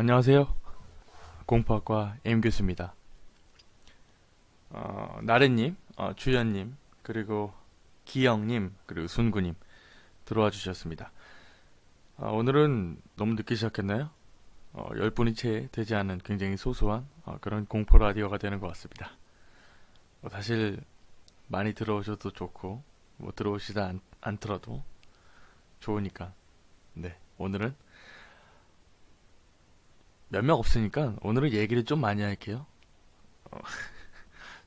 안녕하세요. 공포학과 M 교수입니다. 나래님, 주연님, 그리고 기영님, 그리고 순구님 들어와 주셨습니다. 오늘은 너무 늦게 시작했나요? 10분이 채 되지 않은 굉장히 소소한 그런 공포 라디오가 되는 것 같습니다. 사실 많이 들어오셔도 좋고 뭐 들어오시다 않더라도 좋으니까 네, 오늘은 몇 명 없으니까 오늘은 얘기를 좀 많이 할게요. 어,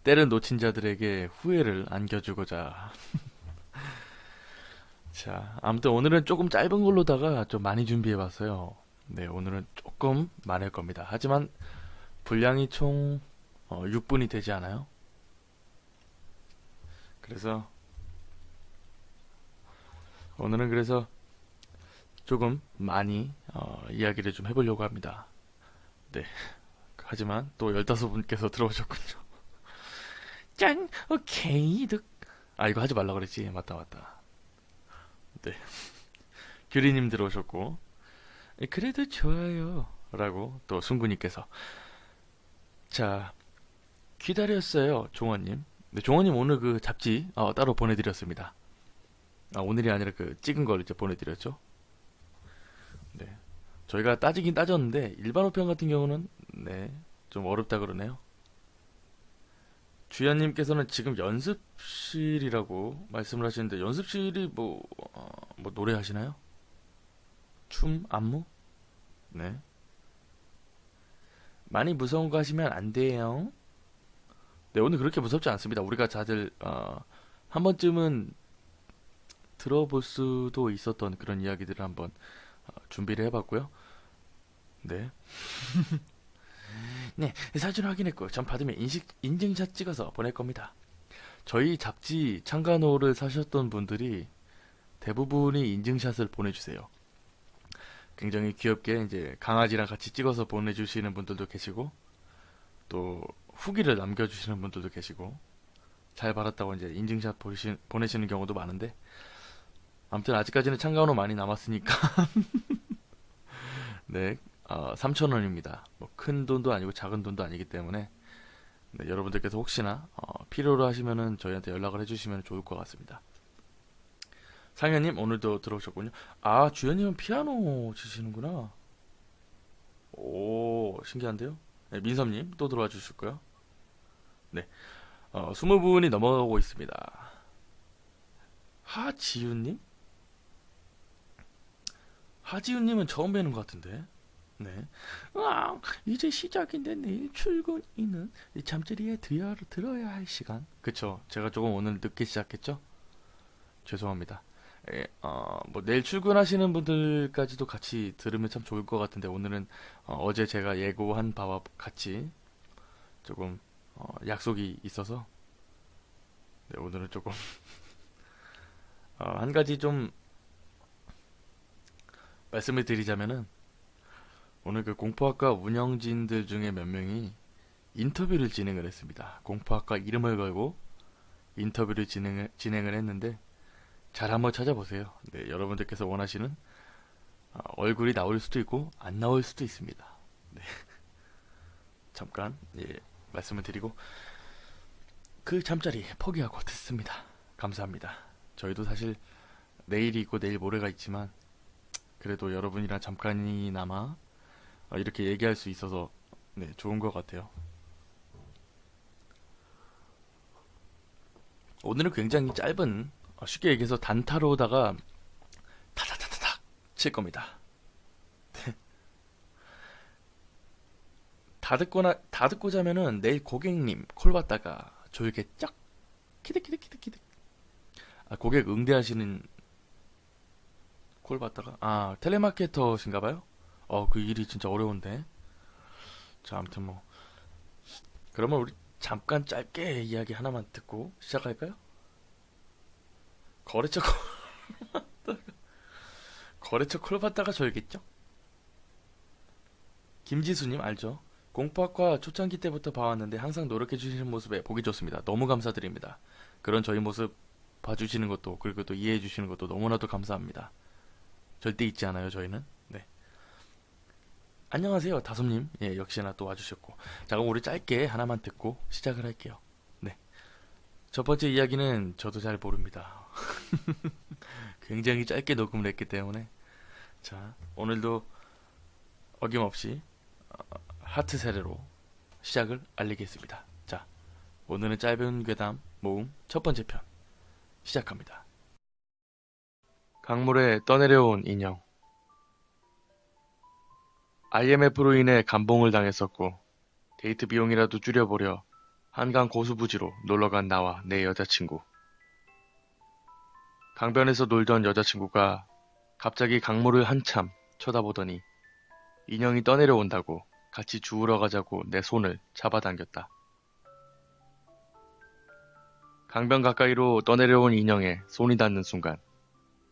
때를 놓친 자들에게 후회를 안겨주고자. 자, 아무튼 오늘은 조금 짧은 걸로다가 좀 많이 준비해봤어요. 네, 오늘은 조금 많을 겁니다. 하지만 분량이 총 6분이 되지 않아요? 그래서 오늘은 그래서 조금 많이 이야기를 좀 해보려고 합니다. 네, 하지만 또 15분께서 들어오셨군요. 짠! 오케이, 득. 이거 하지 말라 그랬지. 맞다, 맞다. 네. 규리님 들어오셨고, 그래도 좋아요. 라고 또 순구님께서. 자, 기다렸어요. 종원님. 네, 종원님 오늘 그 잡지 따로 보내드렸습니다. 오늘이 아니라 그 찍은 걸 이제 보내드렸죠. 네. 저희가 따지긴 따졌는데, 일반 호평 같은 경우는, 네, 좀 어렵다 그러네요. 주연님께서는 지금 연습실이라고 말씀을 하시는데 연습실이 뭐 노래 하시나요? 춤? 안무? 네. 많이 무서운 거 하시면 안 돼요. 네, 오늘 그렇게 무섭지 않습니다. 우리가 다들 한 번쯤은 들어볼 수도 있었던 그런 이야기들을 한번 준비를 해봤고요. 네. 네, 사진 확인했고 전 받으면 인증샷 찍어서 보낼 겁니다. 저희 잡지 창간호를 사셨던 분들이 대부분이 인증샷을 보내주세요. 굉장히 귀엽게 이제 강아지랑 같이 찍어서 보내주시는 분들도 계시고 또 후기를 남겨주시는 분들도 계시고 잘 받았다고 이제 인증샷 보내시는 경우도 많은데 아무튼 아직까지는 창간호 많이 남았으니까 네, 3,000원입니다. 뭐 큰 돈도 아니고 작은 돈도 아니기 때문에 네, 여러분들께서 혹시나 필요로 하시면은 저희한테 연락을 해주시면 좋을 것 같습니다. 상현님 오늘도 들어오셨군요. 주연님은 피아노 치시는구나. 오, 신기한데요? 네, 민섭님 또 들어와 주실 거요. 네, 20분이 넘어가고 있습니다. 하지윤님? 하지윤님은 처음 뵈는 것 같은데. 네. 이제 시작인데 내일 출근이는 잠자리에 들어야 할 시간. 그쵸. 제가 조금 오늘 늦게 시작했죠? 죄송합니다. 뭐 내일 출근하시는 분들까지도 같이 들으면 참 좋을 것 같은데 오늘은 어제 제가 예고한 바와 같이 조금 약속이 있어서 네, 오늘은 조금 한 가지 좀 말씀을 드리자면은 오늘 그 공포학과 운영진들 중에 몇 명이 인터뷰를 진행을 했습니다. 공포학과 이름을 걸고 인터뷰를 진행을 했는데 잘 한번 찾아보세요. 네, 여러분들께서 원하시는 얼굴이 나올 수도 있고 안 나올 수도 있습니다. 네, 잠깐 말씀을 드리고 그 잠자리 포기하고 듣습니다. 감사합니다. 저희도 사실 내일이 있고 내일 모레가 있지만 그래도 여러분이랑 잠깐이나마 이렇게 얘기할 수 있어서 네, 좋은 것 같아요. 오늘은 굉장히 짧은 쉽게 얘기해서 단타로다가 타다타다닥 칠 겁니다. 다 듣고 자면은 내일 고객님 콜 받다가 졸겠죠? 키득키득키득키득. 고객 응대하시는 콜 받다가 텔레마케터신가봐요. 그 일이 진짜 어려운데. 자, 아무튼 뭐 그러면 우리 잠깐 짧게 이야기 하나만 듣고 시작할까요? 거래처 거래처 콜 받다가 졸겠죠? 김지수님 알죠? 공포학과 초창기 때부터 봐왔는데 항상 노력해주시는 모습에 보기 좋습니다. 너무 감사드립니다. 그런 저희 모습 봐주시는 것도 그리고 또 이해해주시는 것도 너무나도 감사합니다. 절대 잊지 않아요 저희는. 네. 안녕하세요, 다솜님. 예, 역시나 또 와주셨고. 자, 그럼 우리 짧게 하나만 듣고 시작을 할게요. 네. 첫 번째 이야기는 저도 잘 모릅니다. 굉장히 짧게 녹음을 했기 때문에. 자, 오늘도 어김없이 하트 세례로 시작을 알리겠습니다. 자, 오늘은 짧은 괴담 모음 첫 번째 편 시작합니다. 강물에 떠내려온 인형. IMF로 인해 감봉을 당했었고 데이트 비용이라도 줄여보려 한강 고수부지로 놀러간 나와 내 여자친구. 강변에서 놀던 여자친구가 갑자기 강물을 한참 쳐다보더니 인형이 떠내려온다고 같이 주우러 가자고 내 손을 잡아당겼다. 강변 가까이로 떠내려온 인형에 손이 닿는 순간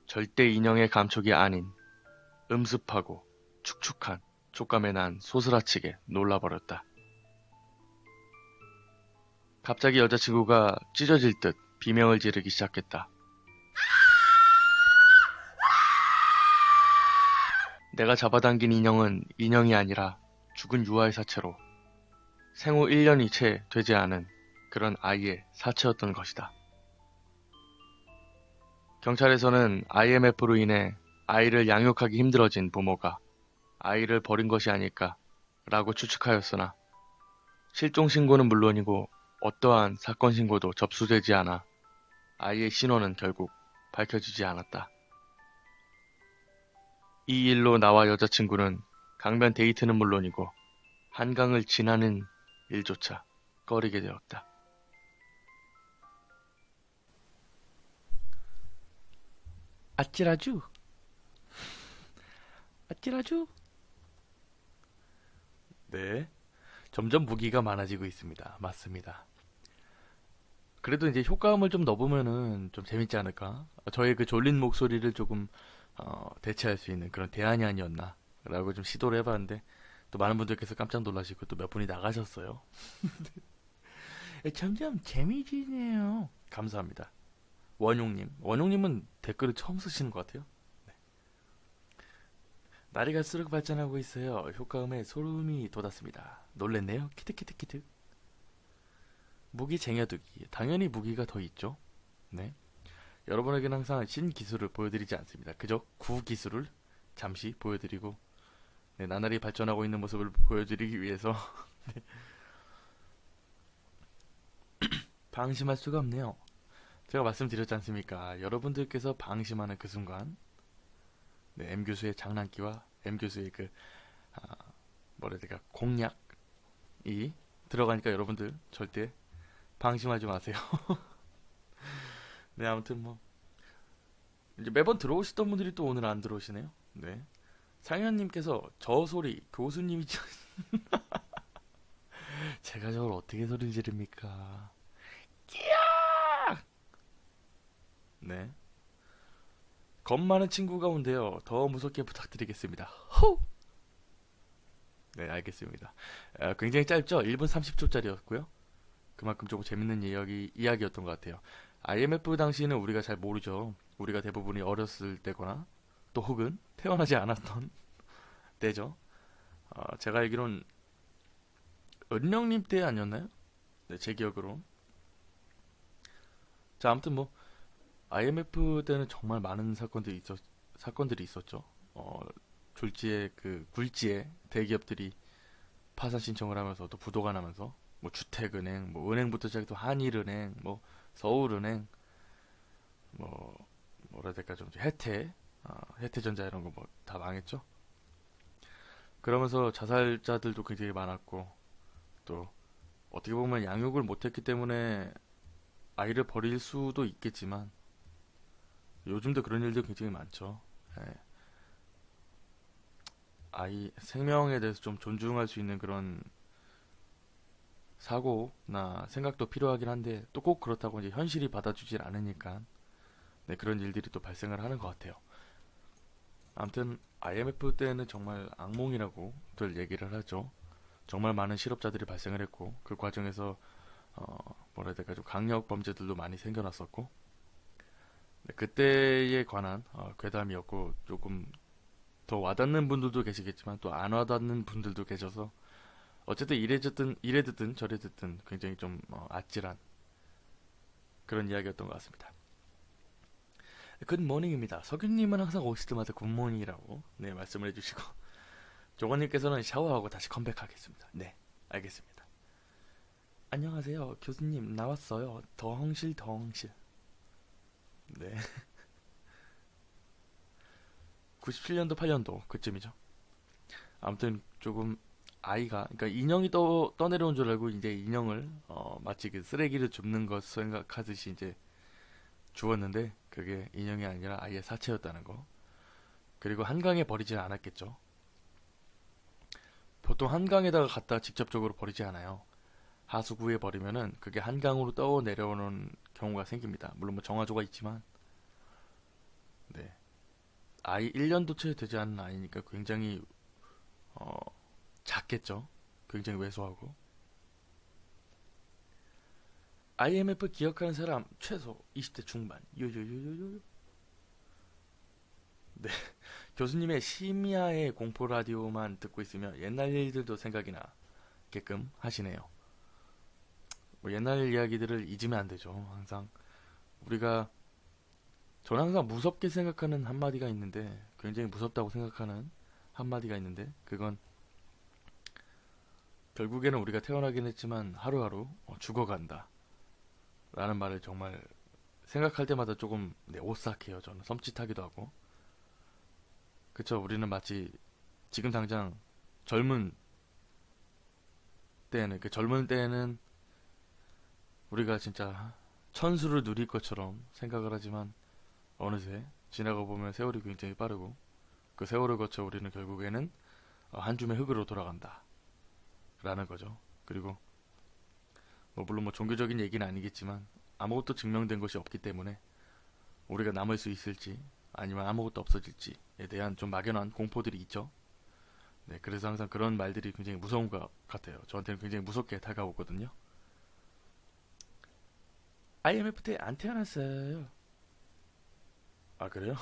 절대 인형의 감촉이 아닌 음습하고 축축한 촉감에 난 소스라치게 놀라버렸다. 갑자기 여자친구가 찢어질 듯 비명을 지르기 시작했다. 내가 잡아당긴 인형은 인형이 아니라 죽은 유아의 사체로 생후 1년이 채 되지 않은 그런 아이의 사체였던 것이다. 경찰에서는 IMF로 인해 아이를 양육하기 힘들어진 부모가 아이를 버린 것이 아닐까 라고 추측하였으나 실종 신고는 물론이고 어떠한 사건 신고도 접수되지 않아 아이의 신원은 결국 밝혀지지 않았다. 이 일로 나와 여자친구는 강변 데이트는 물론이고 한강을 지나는 일조차 꺼리게 되었다. 아찔하쥬? 아찔하쥬? 네. 점점 무기가 많아지고 있습니다. 맞습니다. 그래도 이제 효과음을 좀 넣어보면은 좀 재밌지 않을까? 저의 그 졸린 목소리를 조금 대체할 수 있는 그런 대안이 아니었나? 라고 좀 시도를 해봤는데 또 많은 분들께서 깜짝 놀라시고 또 몇 분이 나가셨어요. 점점 재미지네요. 감사합니다. 원용님. 원용님은 댓글을 처음 쓰시는 것 같아요. 네. 날이 갈수록 발전하고 있어요. 효과음에 소름이 돋았습니다. 놀랬네요. 키트키트키트. 무기 쟁여두기. 당연히 무기가 더 있죠. 네. 여러분에게는 항상 신기술을 보여드리지 않습니다. 그저 구기술을 잠시 보여드리고 네, 나날이 발전하고 있는 모습을 보여드리기 위해서 네. 방심할 수가 없네요. 제가 말씀드렸지 않습니까? 여러분들께서 방심하는 그 순간 네, M교수의 장난기와 M교수의 그 뭐라 해야 될까 공략이 들어가니까 여러분들 절대 방심하지 마세요. 네, 아무튼 뭐 이제 매번 들어오시던 분들이 또 오늘 안 들어오시네요. 네. 상현님께서 저 소리 교수님이 제가 저걸 어떻게 소리 지릅니까? 네. 겁 많은 친구가 온대요. 더 무섭게 부탁드리겠습니다. 호! 네, 알겠습니다. 굉장히 짧죠? 1분 30초짜리였고요. 그만큼 조금 재밌는 이야기였던 것 같아요. IMF 당시에는 우리가 잘 모르죠. 우리가 대부분이 어렸을 때거나 또 혹은 태어나지 않았던 때죠. 제가 알기론 은령님 때 아니었나요? 네, 제 기억으로. 자, 아무튼 뭐 IMF 때는 정말 많은 사건들이 있었죠. 졸지에 그 굴지에 대기업들이 파산 신청을 하면서 또 부도가 나면서 뭐 주택은행, 뭐 은행부터 시작해서 한일은행, 뭐 서울은행, 뭐 뭐라 해야 될까 좀 혜태전자 이런 거 뭐 다 망했죠. 그러면서 자살자들도 굉장히 많았고 또 어떻게 보면 양육을 못했기 때문에 아이를 버릴 수도 있겠지만 요즘도 그런 일들 굉장히 많죠. 예. 아이 생명에 대해서 좀 존중할 수 있는 그런 사고나 생각도 필요하긴 한데 또 꼭 그렇다고 이제 현실이 받아주질 않으니까 네, 그런 일들이 또 발생을 하는 것 같아요. 아무튼 IMF 때는 정말 악몽이라고들 얘기를 하죠. 정말 많은 실업자들이 발생을 했고 그 과정에서 뭐라 해야 될까 좀 강력 범죄들도 많이 생겨났었고 네, 그때에 관한 괴담이었고 조금 더 와닿는 분들도 계시겠지만 또 안 와닿는 분들도 계셔서 어쨌든 이래 듣든 저래 듣든 굉장히 좀 아찔한 그런 이야기였던 것 같습니다. 굿모닝입니다. 석윤님은 항상 오실 때마다 굿모닝이라고 네 말씀을 해주시고 조건님께서는 샤워하고 다시 컴백하겠습니다. 네 알겠습니다. 안녕하세요 교수님 나왔어요. 더헝실 네 97년도 8년도 그쯤이죠. 아무튼 조금 아이가 그러니까 인형이 떠내려온 줄 알고 이제 인형을 마치 그 쓰레기를 줍는 것 생각하듯이 이제 주었는데 그게 인형이 아니라 아이의 사체였다는 거. 그리고 한강에 버리지 않았겠죠. 보통 한강에다가 갖다 직접적으로 버리지 않아요. 하수구에 버리면은 그게 한강으로 떠내려오는 경우가 생깁니다. 물론 뭐 정화조가 있지만 네. 아이 1년도 채 되지 않은 아이니까 굉장히 작겠죠. 굉장히 왜소하고. IMF 기억하는 사람 최소 20대 중반. 요요요요요. 네. 교수님의 심야의 공포 라디오만 듣고 있으면 옛날 일들도 생각이 나게끔 하시네요. 뭐 옛날 이야기들을 잊으면 안 되죠. 항상 저는 항상 무섭게 생각하는 한마디가 있는데 굉장히 무섭다고 생각하는 한마디가 있는데 그건 결국에는 우리가 태어나긴 했지만 하루하루 죽어간다 라는 말을 정말 생각할 때마다 조금 오싹해요. 저는 섬찟하기도 하고 그쵸. 우리는 마치 지금 당장 젊은 때에는 우리가 진짜 천수를 누릴 것처럼 생각을 하지만 어느새 지나가 보면 세월이 굉장히 빠르고 그 세월을 거쳐 우리는 결국에는 한 줌의 흙으로 돌아간다 라는 거죠. 그리고 물론 종교적인 얘기는 아니겠지만 아무것도 증명된 것이 없기 때문에 우리가 남을 수 있을지 아니면 아무것도 없어질지에 대한 좀 막연한 공포들이 있죠. 네, 그래서 항상 그런 말들이 굉장히 무서운 것 같아요. 저한테는 굉장히 무섭게 다가오거든요. IMF 때 안 태어났어요. 아 그래요?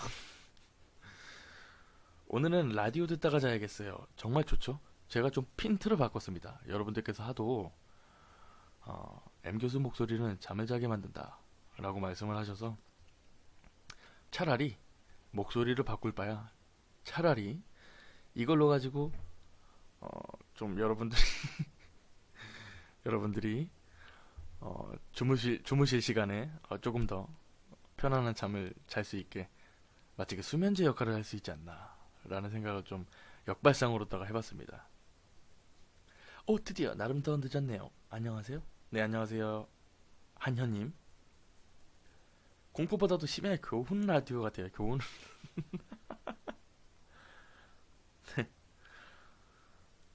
오늘은 라디오 듣다가 자야겠어요. 정말 좋죠? 제가 좀 핀트를 바꿨습니다. 여러분들께서 하도 M교수 목소리는 잠을 자게 만든다 라고 말씀을 하셔서 차라리 목소리를 바꿀 바야 차라리 이걸로 가지고 좀 여러분들이 주무실 시간에 조금 더 편안한 잠을 잘 수 있게 마치 그 수면제 역할을 할 수 있지 않나 라는 생각을 좀 역발상으로다가 해봤습니다. 드디어 나름 더 늦었네요. 안녕하세요. 네 안녕하세요 한현님. 공포보다도 심해 교훈 라디오 같아요. 교훈. 네.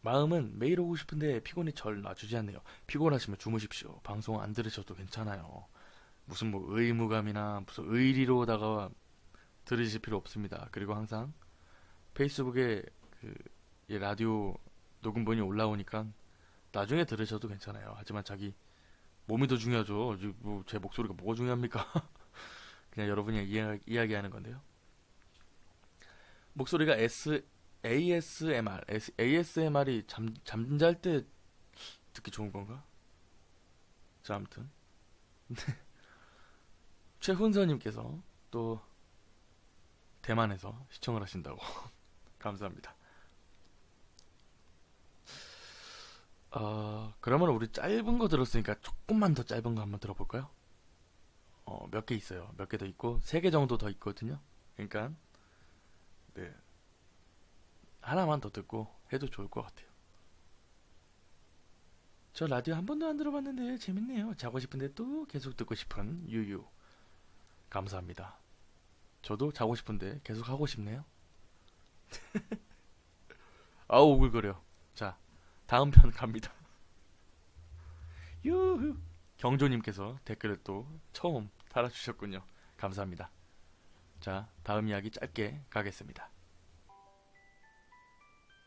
마음은 매일 오고 싶은데 피곤이 절 놔주지 않네요. 피곤하시면 주무십시오. 방송 안 들으셔도 괜찮아요. 무슨 의무감이나 무슨 의리로다가 들으실 필요 없습니다. 그리고 항상 페이스북에 이 라디오 녹음본이 올라오니까 나중에 들으셔도 괜찮아요. 하지만 자기 몸이 더 중요하죠. 제 목소리가 뭐가 중요합니까? 그냥 여러분이 이야기하는 건데요. 목소리가 ASMR이 잠잘 때 듣기 좋은 건가? 자, 아무튼 최훈서님께서 또 대만에서 시청을 하신다고 감사합니다. 그러면 우리 짧은 거 들었으니까 조금만 더 짧은 거 한번 들어볼까요? 몇 개 있어요. 몇 개 더 있고 3개 정도 더 있거든요. 그러니까 네 하나만 더 듣고 해도 좋을 것 같아요. 저 라디오 한 번도 안 들어봤는데 재밌네요. 자고 싶은데 또 계속 듣고 싶은 유유. 감사합니다. 저도 자고 싶은데 계속 하고 싶네요. 아우 오글거려. 자 다음 편 갑니다. 유후. 경조님께서 댓글을 또 처음 달아주셨군요. 감사합니다. 자 다음 이야기 짧게 가겠습니다.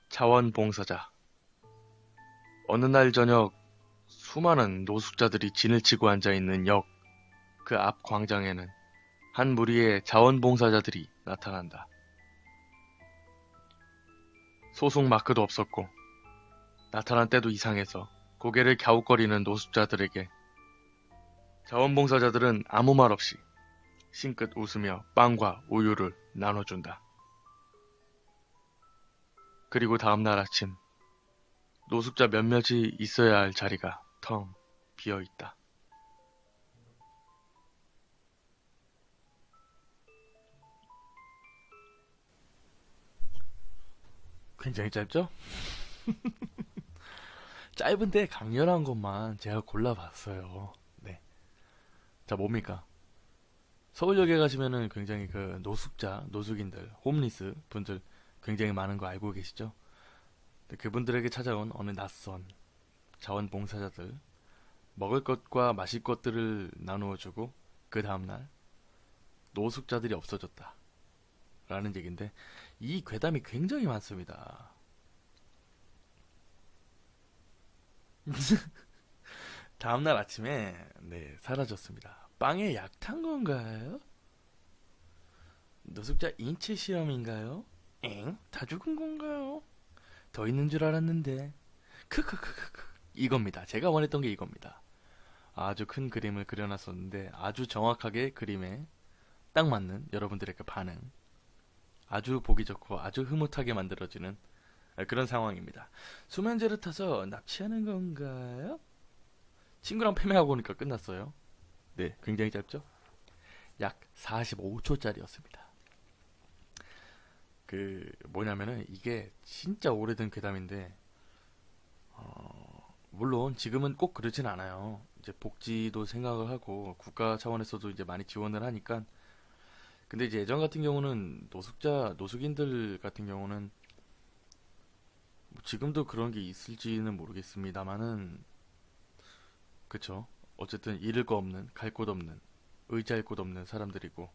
자원봉사자. 어느 날 저녁 수많은 노숙자들이 진을 치고 앉아있는 역 그 앞 광장에는 한 무리의 자원봉사자들이 나타난다. 소속 마크도 없었고 나타난 때도 이상해서 고개를 갸웃거리는 노숙자들에게 자원봉사자들은 아무 말 없이 싱긋 웃으며 빵과 우유를 나눠준다. 그리고 다음날 아침 노숙자 몇몇이 있어야 할 자리가 텅 비어 있다. 굉장히 짧죠? 짧은데 강렬한 것만 제가 골라봤어요. 네. 자, 뭡니까? 서울역에 가시면은 굉장히 그 노숙자, 노숙인들, 홈리스 분들 굉장히 많은 거 알고 계시죠? 근데 그분들에게 찾아온 어느 낯선 자원봉사자들, 먹을 것과 마실 것들을 나누어주고 그 다음날 노숙자들이 없어졌다. 라는 얘기인데 이 괴담이 굉장히 많습니다. 다음날 아침에 네, 사라졌습니다. 빵에 약 탄 건가요? 노숙자 인체 실험인가요? 엥? 다 죽은 건가요? 더 있는 줄 알았는데. 크크크크크. 이겁니다. 제가 원했던 게 이겁니다. 아주 큰 그림을 그려놨었는데 아주 정확하게 그림에 딱 맞는 여러분들의 그 반응. 아주 보기 좋고 아주 흐뭇하게 만들어지는 그런 상황입니다. 수면제를 타서 납치하는 건가요? 친구랑 패매하고 오니까 끝났어요. 네, 굉장히 짧죠? 약 45초짜리였습니다. 그 뭐냐면은 이게 진짜 오래된 괴담인데 물론 지금은 꼭 그러진 않아요. 이제 복지도 생각을 하고 국가 차원에서도 이제 많이 지원을 하니까. 근데 이제 예전 같은 경우는 노숙인들 같은 경우는 뭐 지금도 그런 게 있을지는 모르겠습니다만은 그쵸. 어쨌든 잃을 거 없는, 갈 곳 없는, 의지할 곳 없는 사람들이고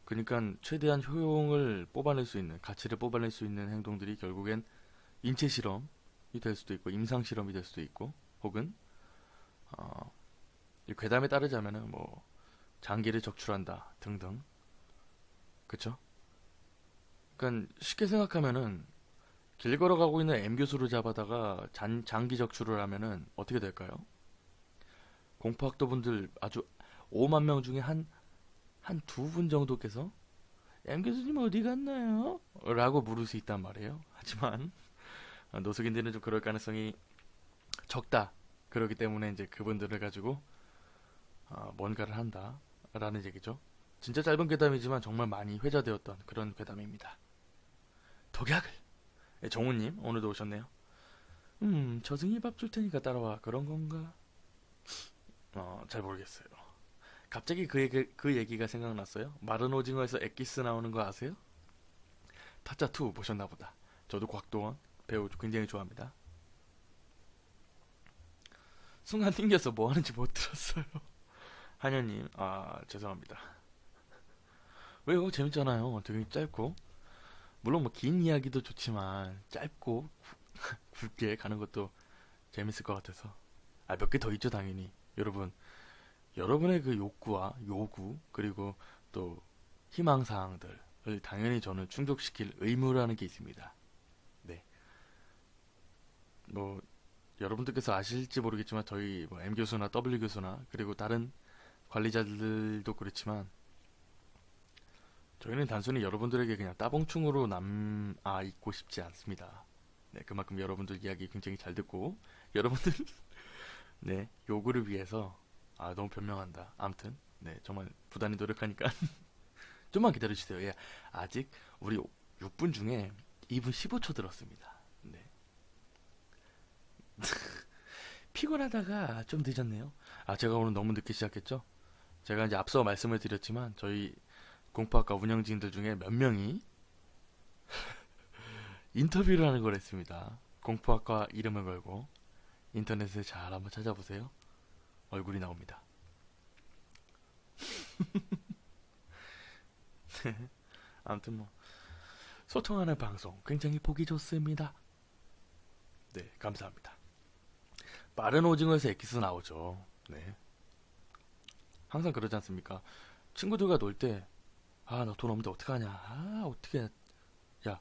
그러니까 최대한 효용을 뽑아낼 수 있는, 가치를 뽑아낼 수 있는 행동들이 결국엔 인체 실험이 될 수도 있고 임상 실험이 될 수도 있고 혹은 이 괴담에 따르자면은 뭐 장기를 적출한다 등등. 그쵸? 그러니까 쉽게 생각하면은 길 걸어가고 있는 M 교수를 잡아다가 장기 적출을 하면은 어떻게 될까요? 공포학도분들 아주 5만 명 중에 한 두 분 정도께서 M 교수님 어디 갔나요? 라고 물을 수 있단 말이에요. 하지만 노숙인들은 좀 그럴 가능성이 적다. 그렇기 때문에 이제 그분들을 가지고 뭔가를 한다. 라는 얘기죠. 진짜 짧은 괴담이지만 정말 많이 회자되었던 그런 괴담입니다. 독약을! 네, 정우님, 오늘도 오셨네요. 저승이 밥 줄 테니까 따라와. 그런 건가? 잘 모르겠어요. 갑자기 그 얘기가 생각났어요. 마른 오징어에서 엑기스 나오는 거 아세요? 타짜2 보셨나 보다. 저도 곽도원 배우 굉장히 좋아합니다. 순간 튕겨서 뭐 하는지 못 들었어요. 한현님, 죄송합니다. 왜요? 재밌잖아요. 되게 짧고. 물론 뭐 긴 이야기도 좋지만 짧고 굵게 가는 것도 재밌을 것 같아서. 몇 개 더 있죠, 당연히. 여러분의 그 욕구와 요구, 그리고 또 희망사항들을 당연히 저는 충족시킬 의무라는 게 있습니다. 네. 뭐, 여러분들께서 아실지 모르겠지만 저희 뭐 M 교수나 W 교수나 그리고 다른 관리자들도 그렇지만 저희는 단순히 여러분들에게 그냥 따봉충으로 남아 있고 싶지 않습니다. 네, 그만큼 여러분들 이야기 굉장히 잘 듣고 여러분들 네, 요구를 위해서 너무 변명한다. 아무튼 네, 정말 부단히 노력하니까 좀만 기다려주세요. 예, 아직 우리 6분 중에 2분 15초 들었습니다. 네. 피곤하다가 좀 늦었네요. 제가 오늘 너무 늦게 시작했죠? 제가 이제 앞서 말씀을 드렸지만 저희 공포학과 운영진들 중에 몇 명이 인터뷰를 하는 걸 했습니다. 공포학과 이름을 걸고 인터넷에 잘 한번 찾아보세요. 얼굴이 나옵니다. 아무튼 뭐 소통하는 방송 굉장히 보기 좋습니다. 네, 감사합니다. 마른 오징어에서 엑기스 나오죠. 네. 항상 그러지 않습니까? 친구들과 놀 때 나 돈 없는데 어떡하냐. 어떻게 야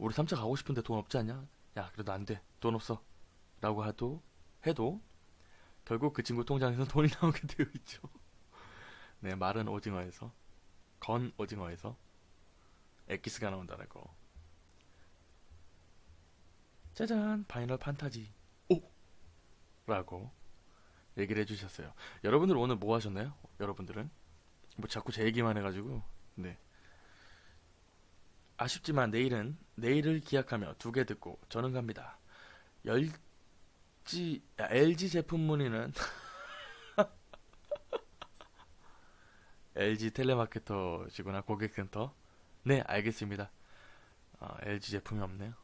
우리 3차 가고 싶은데 돈 없지 않냐? 야, 그래도 안 돼. 돈 없어. 라고 해도 결국 그 친구 통장에서 돈이 나오게 되어 있죠. 네, 마른 오징어에서, 건 오징어에서 엑기스가 나온다는 거. 짜잔, 파이널 판타지. 오! 라고 얘기를 해주셨어요. 여러분들 오늘 뭐 하셨나요? 여러분들은? 뭐 자꾸 제 얘기만 해가지고, 네. 아쉽지만 내일을 기약하며 2개 듣고 저는 갑니다. LG 제품 문의는 LG 텔레마케터시구나. 고객센터. 네, 알겠습니다. LG 제품이 없네요.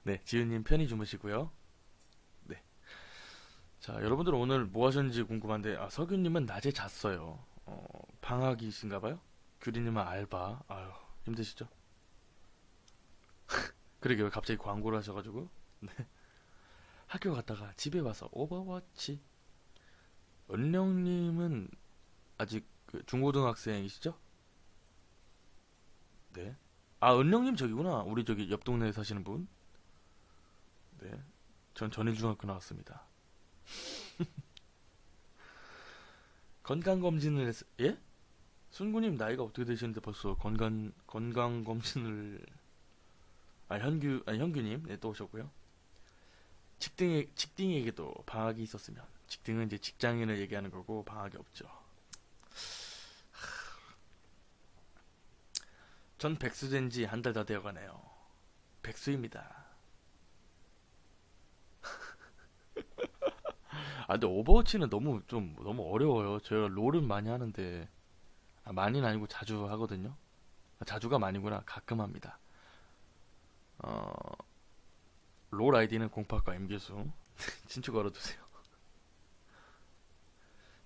네, 지윤님 편히 주무시고요. 네. 자, 여러분들 오늘 뭐 하셨는지 궁금한데, 석윤님은 낮에 잤어요. 방학이신가봐요? 규리님은 알바. 아유, 힘드시죠? 그러게 왜 갑자기 광고를 하셔가지고. 네. 학교 갔다가 집에 와서 오버워치. 은령님은 아직 그 중고등학생이시죠? 네. 은령님 저기구나. 우리 저기 옆 동네에 사시는 분. 네. 전 전일중학교 나왔습니다. 건강검진을 예? 순구님 나이가 어떻게 되시는데 벌써 건강검진을, 현규님, 네, 또 오셨고요. 직딩에게도 방학이 있었으면, 직딩은 이제 직장인을 얘기하는 거고, 방학이 없죠. 전 백수된 지 한 달 다 되어가네요. 백수입니다. 근데 오버워치는 너무 어려워요. 제가 롤은 많이 하는데, 많이는 아니고 자주 하거든요. 자주가 많이구나. 가끔 합니다. 롤 아이디는 공파과 임교수. 친추 걸어두세요.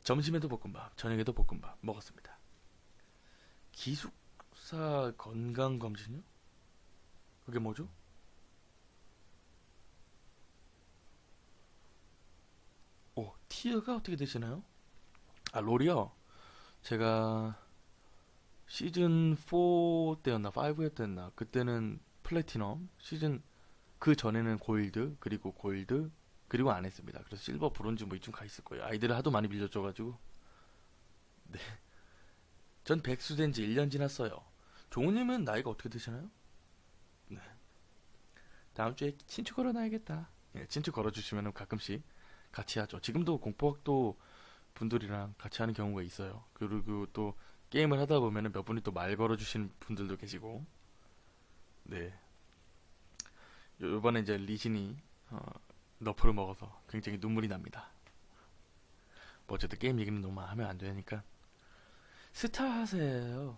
점심에도 볶음밥, 저녁에도 볶음밥 먹었습니다. 기숙사 건강검진요? 그게 뭐죠? 티어가 어떻게 되시나요? 롤이요? 제가 시즌 4 때였나 5였나 그때는 플래티넘, 그 전에는 골드, 그리고 골드, 그리고 안 했습니다. 그래서 실버, 브론즈 뭐 이쯤 가 있을 거예요. 아이들을 하도 많이 빌려줘가지고. 네. 전 백수 된 지 1년 지났어요. 종우님은 나이가 어떻게 되시나요? 네. 다음 주에 친추 걸어놔야겠다. 예, 친추 걸어주시면 가끔씩 같이 하죠. 지금도 공포학도 분들이랑 같이 하는 경우가 있어요. 그리고 또 게임을 하다 보면은 몇 분이 또 말 걸어주시는 분들도 계시고. 네. 요번에 이제 리신이 너프를 먹어서 굉장히 눈물이 납니다. 뭐 어쨌든 게임 얘기는 너무 하면 안 되니까. 스타 하세요.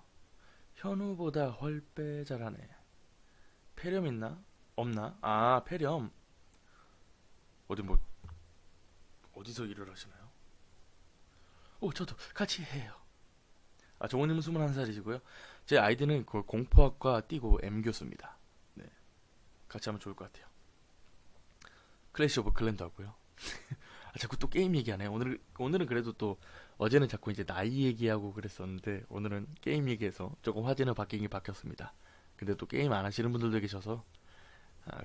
현우보다 훨빼 잘하네. 폐렴 있나? 없나? 폐렴. 어디서 일을 하시나요? 저도 같이 해요. 종호님은 21살이시고요. 제 아이디는 그 공포학과 띄고 M교수입니다. 네. 같이 하면 좋을 것 같아요. 클래시 오브 클랜도 하고요. 자꾸 또 게임 얘기하네요. 오늘은 그래도 또, 어제는 자꾸 이제 나이 얘기하고 그랬었는데, 오늘은 게임 얘기해서 조금 화제는 바뀌었습니다. 근데 또 게임 안 하시는 분들도 계셔서,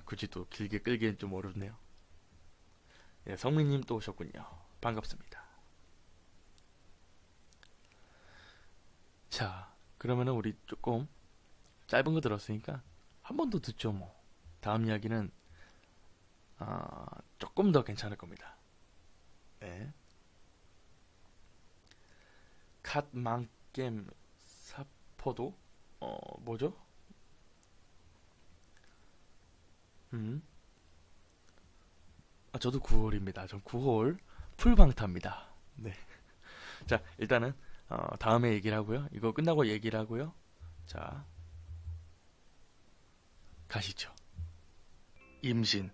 굳이 또 길게 끌기엔 좀 어렵네요. 네, 성민님 또 오셨군요. 반갑습니다. 자, 그러면은 우리 조금 짧은 거 들었으니까 한 번 더 듣죠 뭐. 다음 이야기는 조금 더 괜찮을 겁니다. 네. 갓망겜 사포도 뭐죠? 저도 9홀입니다. 전 9홀 풀방타입니다. 네. 자, 일단은 다음에 얘기를 하고요. 이거 끝나고 얘기를 하고요. 자, 가시죠. 임신.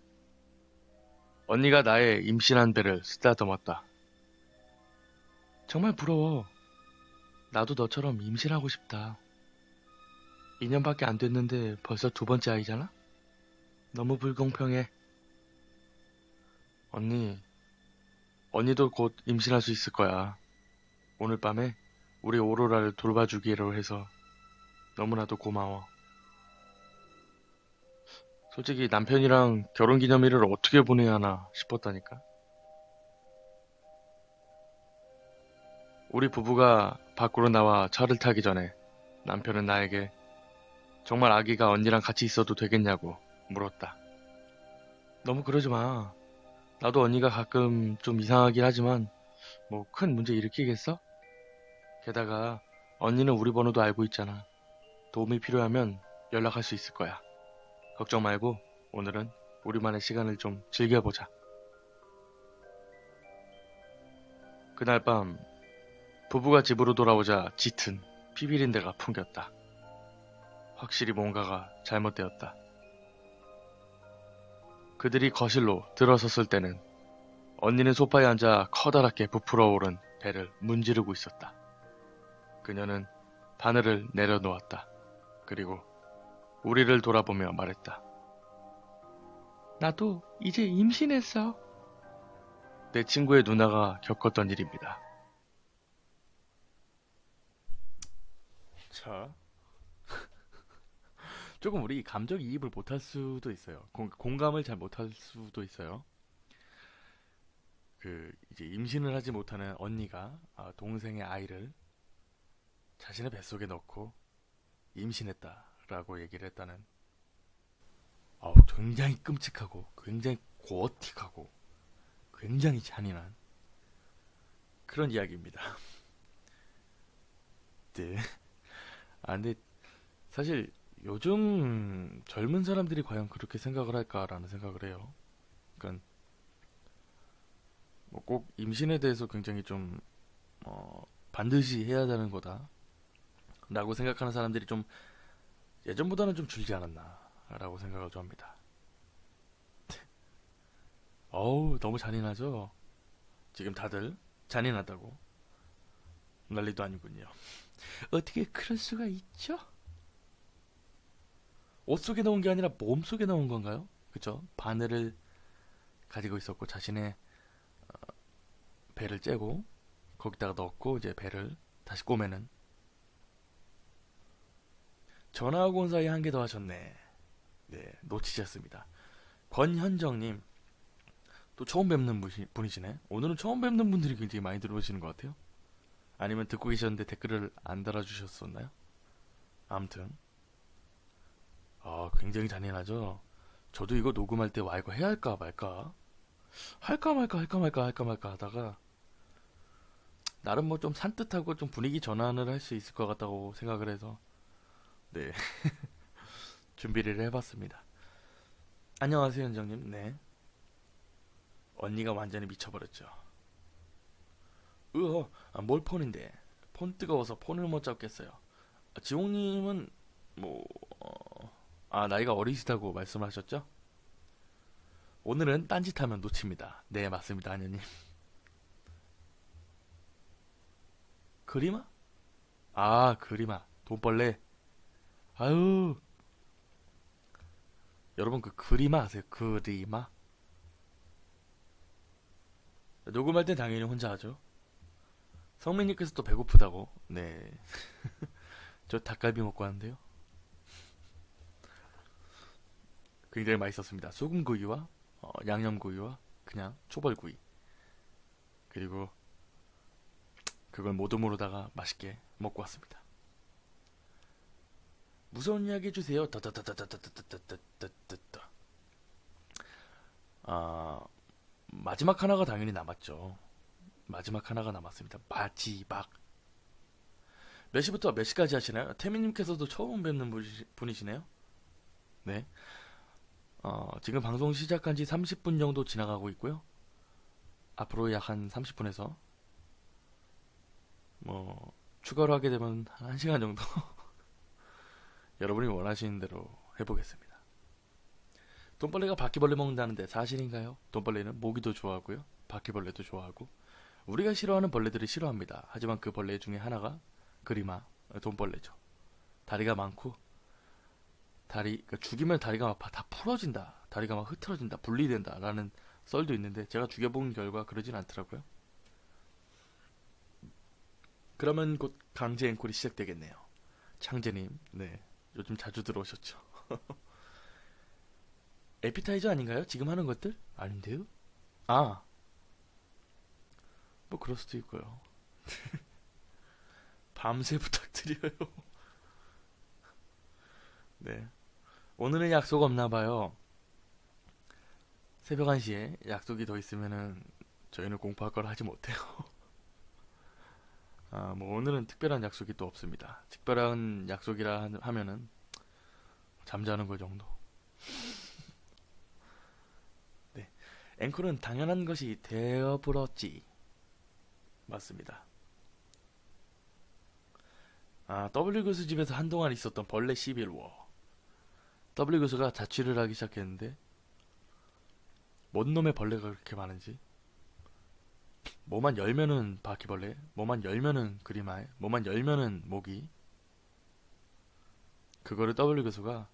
언니가 나의 임신한 배를 쓰다듬었다. 정말 부러워. 나도 너처럼 임신하고 싶다. 2년밖에 안 됐는데 벌써 2번째 아이잖아? 너무 불공평해. 언니도 곧 임신할 수 있을 거야. 오늘 밤에 우리 오로라를 돌봐주기로 해서 너무나도 고마워. 솔직히 남편이랑 결혼기념일을 어떻게 보내야 하나 싶었다니까. 우리 부부가 밖으로 나와 차를 타기 전에 남편은 나에게 정말 아기가 언니랑 같이 있어도 되겠냐고 물었다. 너무 그러지 마. 나도 언니가 가끔 좀 이상하긴 하지만 뭐 큰 문제 일으키겠어? 게다가 언니는 우리 번호도 알고 있잖아. 도움이 필요하면 연락할 수 있을 거야. 걱정 말고 오늘은 우리만의 시간을 좀 즐겨보자. 그날 밤 부부가 집으로 돌아오자 짙은 피비린 데가 풍겼다. 확실히 뭔가가 잘못되었다. 그들이 거실로 들어섰을 때는 언니는 소파에 앉아 커다랗게 부풀어 오른 배를 문지르고 있었다. 그녀는 바늘을 내려놓았다. 그리고 우리를 돌아보며 말했다. 나도 이제 임신했어. 내 친구의 누나가 겪었던 일입니다. 자, 조금 우리 감정이입을 못할 수도 있어요. 공감을 잘 못할 수도 있어요. 이제 임신을 하지 못하는 언니가 동생의 아이를 자신의 뱃속에 넣고 임신했다라고 얘기를 했다는 굉장히 끔찍하고 굉장히 고어틱하고 굉장히 잔인한 그런 이야기입니다. 네. 근데 사실 요즘 젊은 사람들이 과연 그렇게 생각을 할까라는 생각을 해요. 그러니까 뭐 꼭 임신에 대해서 굉장히 좀 반드시 해야 되는 거다라고 생각하는 사람들이 좀 예전보다는 좀 줄지 않았나라고 생각을 좀 합니다. 너무 잔인하죠? 지금 다들 잔인하다고 난리도 아니군요. 어떻게 그럴 수가 있죠? 옷 속에 넣은 게 아니라 몸 속에 넣은 건가요? 그쵸? 바늘을 가지고 있었고 자신의 배를 째고 거기다가 넣고 이제 배를 다시 꼬매는. 전화하고 온 사이에 한 개 더 하셨네. 네, 놓치셨습니다. 권현정님, 또 처음 뵙는 분이시네. 오늘은 처음 뵙는 분들이 굉장히 많이 들어오시는 것 같아요. 아니면 듣고 계셨는데 댓글을 안 달아주셨었나요? 아무튼 굉장히 잔인하죠. 저도 이거 녹음할 때 이거 해야 할까 말까 할까 말까 하다가 나름 뭐 좀 산뜻하고 좀 분위기 전환을 할 수 있을 것 같다고 생각을 해서 네 준비를 해봤습니다. 안녕하세요 현정님. 네, 언니가 완전히 미쳐버렸죠. 뭘 폰인데 폰 뜨거워서 폰을 못 잡겠어요. 지홍님은 뭐 나이가 어리시다고 말씀하셨죠? 오늘은 딴짓하면 놓칩니다. 네 맞습니다 한현님. 그리마? 그리마 돈벌레. 아유, 여러분 그리마 아세요? 그리마? 녹음할 땐 당연히 혼자 하죠. 성민님께서 또 배고프다고. 네. 저 닭갈비 먹고 왔는데요. 굉장히 맛있었습니다. 소금구이와 양념구이와 그냥 초벌구이. 그리고 그걸 모두 모르다가 맛있게 먹고 왔습니다. 무서운 이야기 해주세요. 마지막 하나가 당연히 남았죠. 마지막 하나가 남았습니다. 마지막. 몇 시부터 몇 시까지 하시나요? 태민님께서도 처음 뵙는 분이시네요. 네. 지금 방송 시작한 지 30분 정도 지나가고 있고요. 앞으로 약 한 30분에서 뭐 추가로 하게 되면 한 1시간 정도 여러분이 원하시는 대로 해보겠습니다. 돈벌레가 바퀴벌레 먹는다는데 사실인가요? 돈벌레는 모기도 좋아하고요. 바퀴벌레도 좋아하고 우리가 싫어하는 벌레들을 싫어합니다. 하지만 그 벌레 중에 하나가 그리마 돈벌레죠. 다리가 많고 그러니까 죽이면 다리가 막 다 풀어진다. 다리가 막 흐트러진다. 분리된다. 라는 썰도 있는데 제가 죽여본 결과 그러진 않더라고요. 그러면 곧 강제 앵콜이 시작되겠네요. 창재님, 네, 요즘 자주 들어오셨죠? 에피타이저 아닌가요? 지금 하는 것들? 아닌데요? 아, 뭐 그럴 수도 있고요. 밤새 부탁드려요. 네, 오늘은 약속 없나봐요. 새벽 1시에 약속이 더 있으면은 저희는 공포할 걸 하지 못해요. 아, 뭐 오늘은 특별한 약속이 또 없습니다. 특별한 약속이라 하면은 잠자는 거 정도. 네, 앵콜은 당연한 것이 되어버렸지. 맞습니다. 아, W 교수 집에서 한동안 있었던 벌레 시빌워. W 교수가 자취를 하기 시작했는데 뭔 놈의 벌레가 그렇게 많은지. 뭐만 열면은 바퀴벌레, 뭐만 열면은 그리마에, 뭐만 열면은 모기. 그거를 W 교수가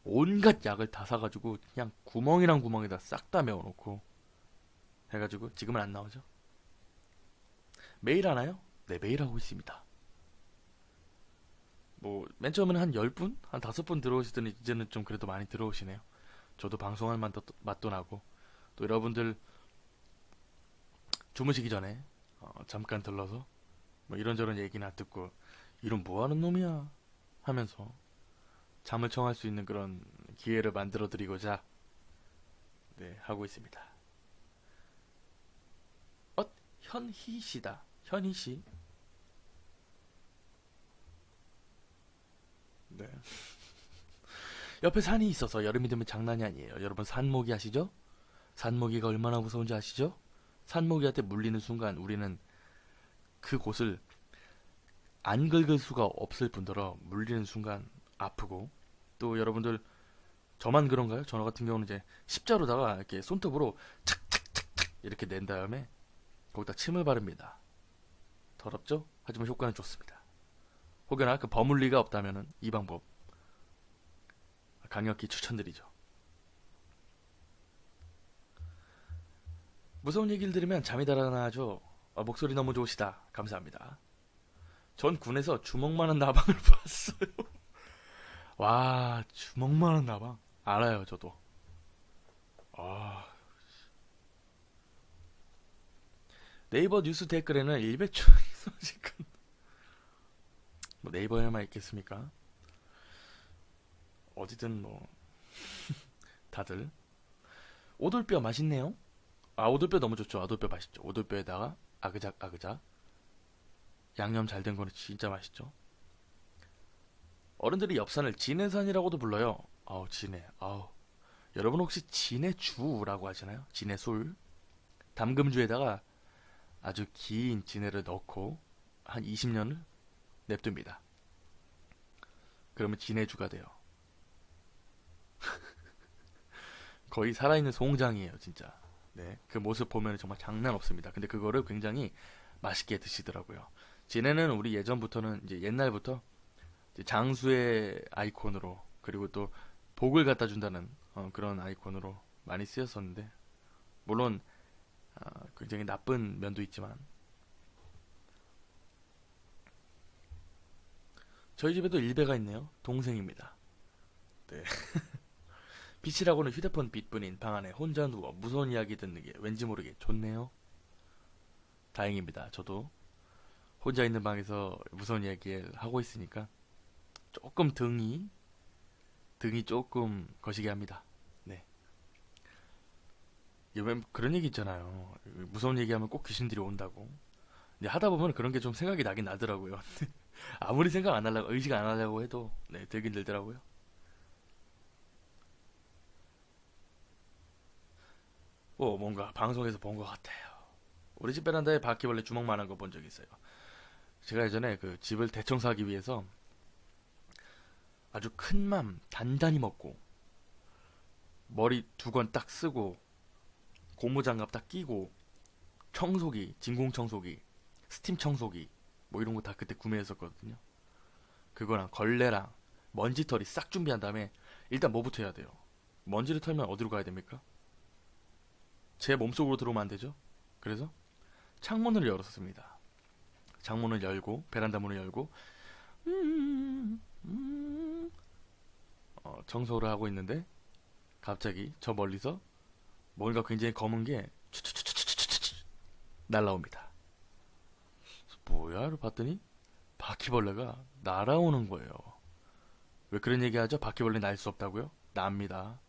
온갖 약을 다 사가지고 그냥 구멍이랑 구멍에다 싹 다 메워놓고 해가지고 지금은 안 나오죠. 매일 하나요? 네, 매일 하고 있습니다. 뭐 맨 처음에는 한 10분? 한 5분 들어오시더니 이제는 좀 그래도 많이 들어오시네요. 저도 방송할 맛도 나고 또 여러분들 주무시기 전에 잠깐 들러서 뭐 이런저런 얘기나 듣고 이런 뭐하는 놈이야 하면서 잠을 청할 수 있는 그런 기회를 만들어 드리고자 네, 하고 있습니다. 현희씨다. 현희씨. 네. 옆에 산이 있어서 여름이 되면 장난이 아니에요. 여러분 산모기 아시죠? 산모기가 얼마나 무서운지 아시죠? 산모기한테 물리는 순간 우리는 그곳을 안 긁을 수가 없을 뿐더러 물리는 순간 아프고 또 여러분들 저만 그런가요? 저 같은 경우는 이제 십자로다가 이렇게 손톱으로 탁탁탁탁 이렇게 낸 다음에 거기다 침을 바릅니다. 더럽죠? 하지만 효과는 좋습니다. 혹여나 그 버물리가 없다면은 이 방법 강력히 추천드리죠. 무서운 얘기를 들으면 잠이 달아나죠. 목소리 너무 좋으시다. 감사합니다. 전 군에서 주먹만한 나방을 봤어요. 와, 주먹만한 나방 알아요, 저도. 아, 네이버 뉴스 댓글에는 일배충이 소식은 뭐 네이버에만 있겠습니까? 어디든 뭐 다들 오돌뼈 맛있네요. 아, 오돌뼈 너무 좋죠. 오돌뼈 맛있죠. 오돌뼈에다가 아그작 아그작 양념 잘 된 거는 진짜 맛있죠. 어른들이 엽산을 진해산이라고도 불러요. 아우 진해. 아우. 여러분 혹시 진해주라고 하시나요? 진해술. 담금주에다가 아주 긴 진해를 넣고 한 20년을 냅둡니다. 그러면 진해주가 돼요. 거의 살아있는 송장이에요, 진짜. 네, 그 모습 보면 정말 장난 없습니다. 근데 그거를 굉장히 맛있게 드시더라고요. 진해는 우리 예전부터는 이제 옛날부터 이제 장수의 아이콘으로 그리고 또 복을 갖다 준다는 그런 아이콘으로 많이 쓰였었는데 물론 굉장히 나쁜 면도 있지만 저희 집에도 일배가 있네요. 동생입니다. 네. 빛이라고는 휴대폰 빛뿐인 방 안에 혼자 누워 무서운 이야기 듣는 게 왠지 모르게 좋네요. 다행입니다. 저도 혼자 있는 방에서 무서운 이야기를 하고 있으니까 조금 등이 조금 거시게 합니다. 네. 왜 그런 얘기 있잖아요. 무서운 얘기하면 꼭 귀신들이 온다고. 근데 하다 보면 그런 게 좀 생각이 나긴 나더라고요. 아무리 생각 안 하려고 의식 안 하려고 해도 네, 들긴 들더라고요. 뭔가 방송에서 본 것 같아요. 우리 집 베란다에 바퀴벌레 주먹만한 거 본 적 있어요. 제가 예전에 그 집을 대청소하기 위해서 아주 큰 맘 단단히 먹고 머리 2건 딱 쓰고 고무장갑 딱 끼고 청소기, 진공 청소기, 스팀 청소기 뭐 이런 거 다 그때 구매했었거든요. 그거랑 걸레랑 먼지털이 싹 준비한 다음에 일단 뭐부터 해야 돼요? 먼지를 털면 어디로 가야 됩니까? 제 몸속으로 들어오면 안 되죠? 그래서 창문을 열었습니다. 창문을 열고 베란다 문을 열고 음, 음, 청소를 하고 있는데 갑자기 저 멀리서 뭔가 굉장히 검은 게 추추추추추추추 날라옵니다. 뭐야를 봤더니 바퀴벌레가 날아오는 거예요. 왜 그런 얘기 하죠? 바퀴벌레 날 수 없다고요? 납니다.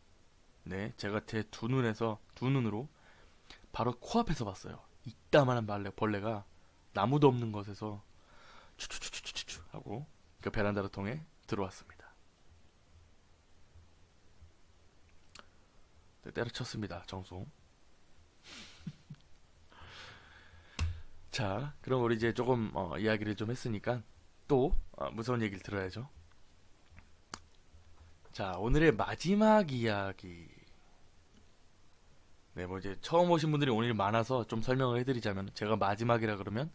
네, 제가 제 두 눈으로 바로 코앞에서 봤어요. 이따만한 벌레가 나무도 없는 곳에서 추추추추추추 하고 그 베란다를 통해 들어왔습니다. 네, 때려쳤습니다. 정수. 자, 그럼 우리 이제 조금 이야기를 좀 했으니까 또 무서운 얘기를 들어야죠. 자, 오늘의 마지막 이야기. 네, 뭐 이제 처음 오신 분들이 오늘 많아서 좀 설명을 해드리자면 제가 마지막이라 그러면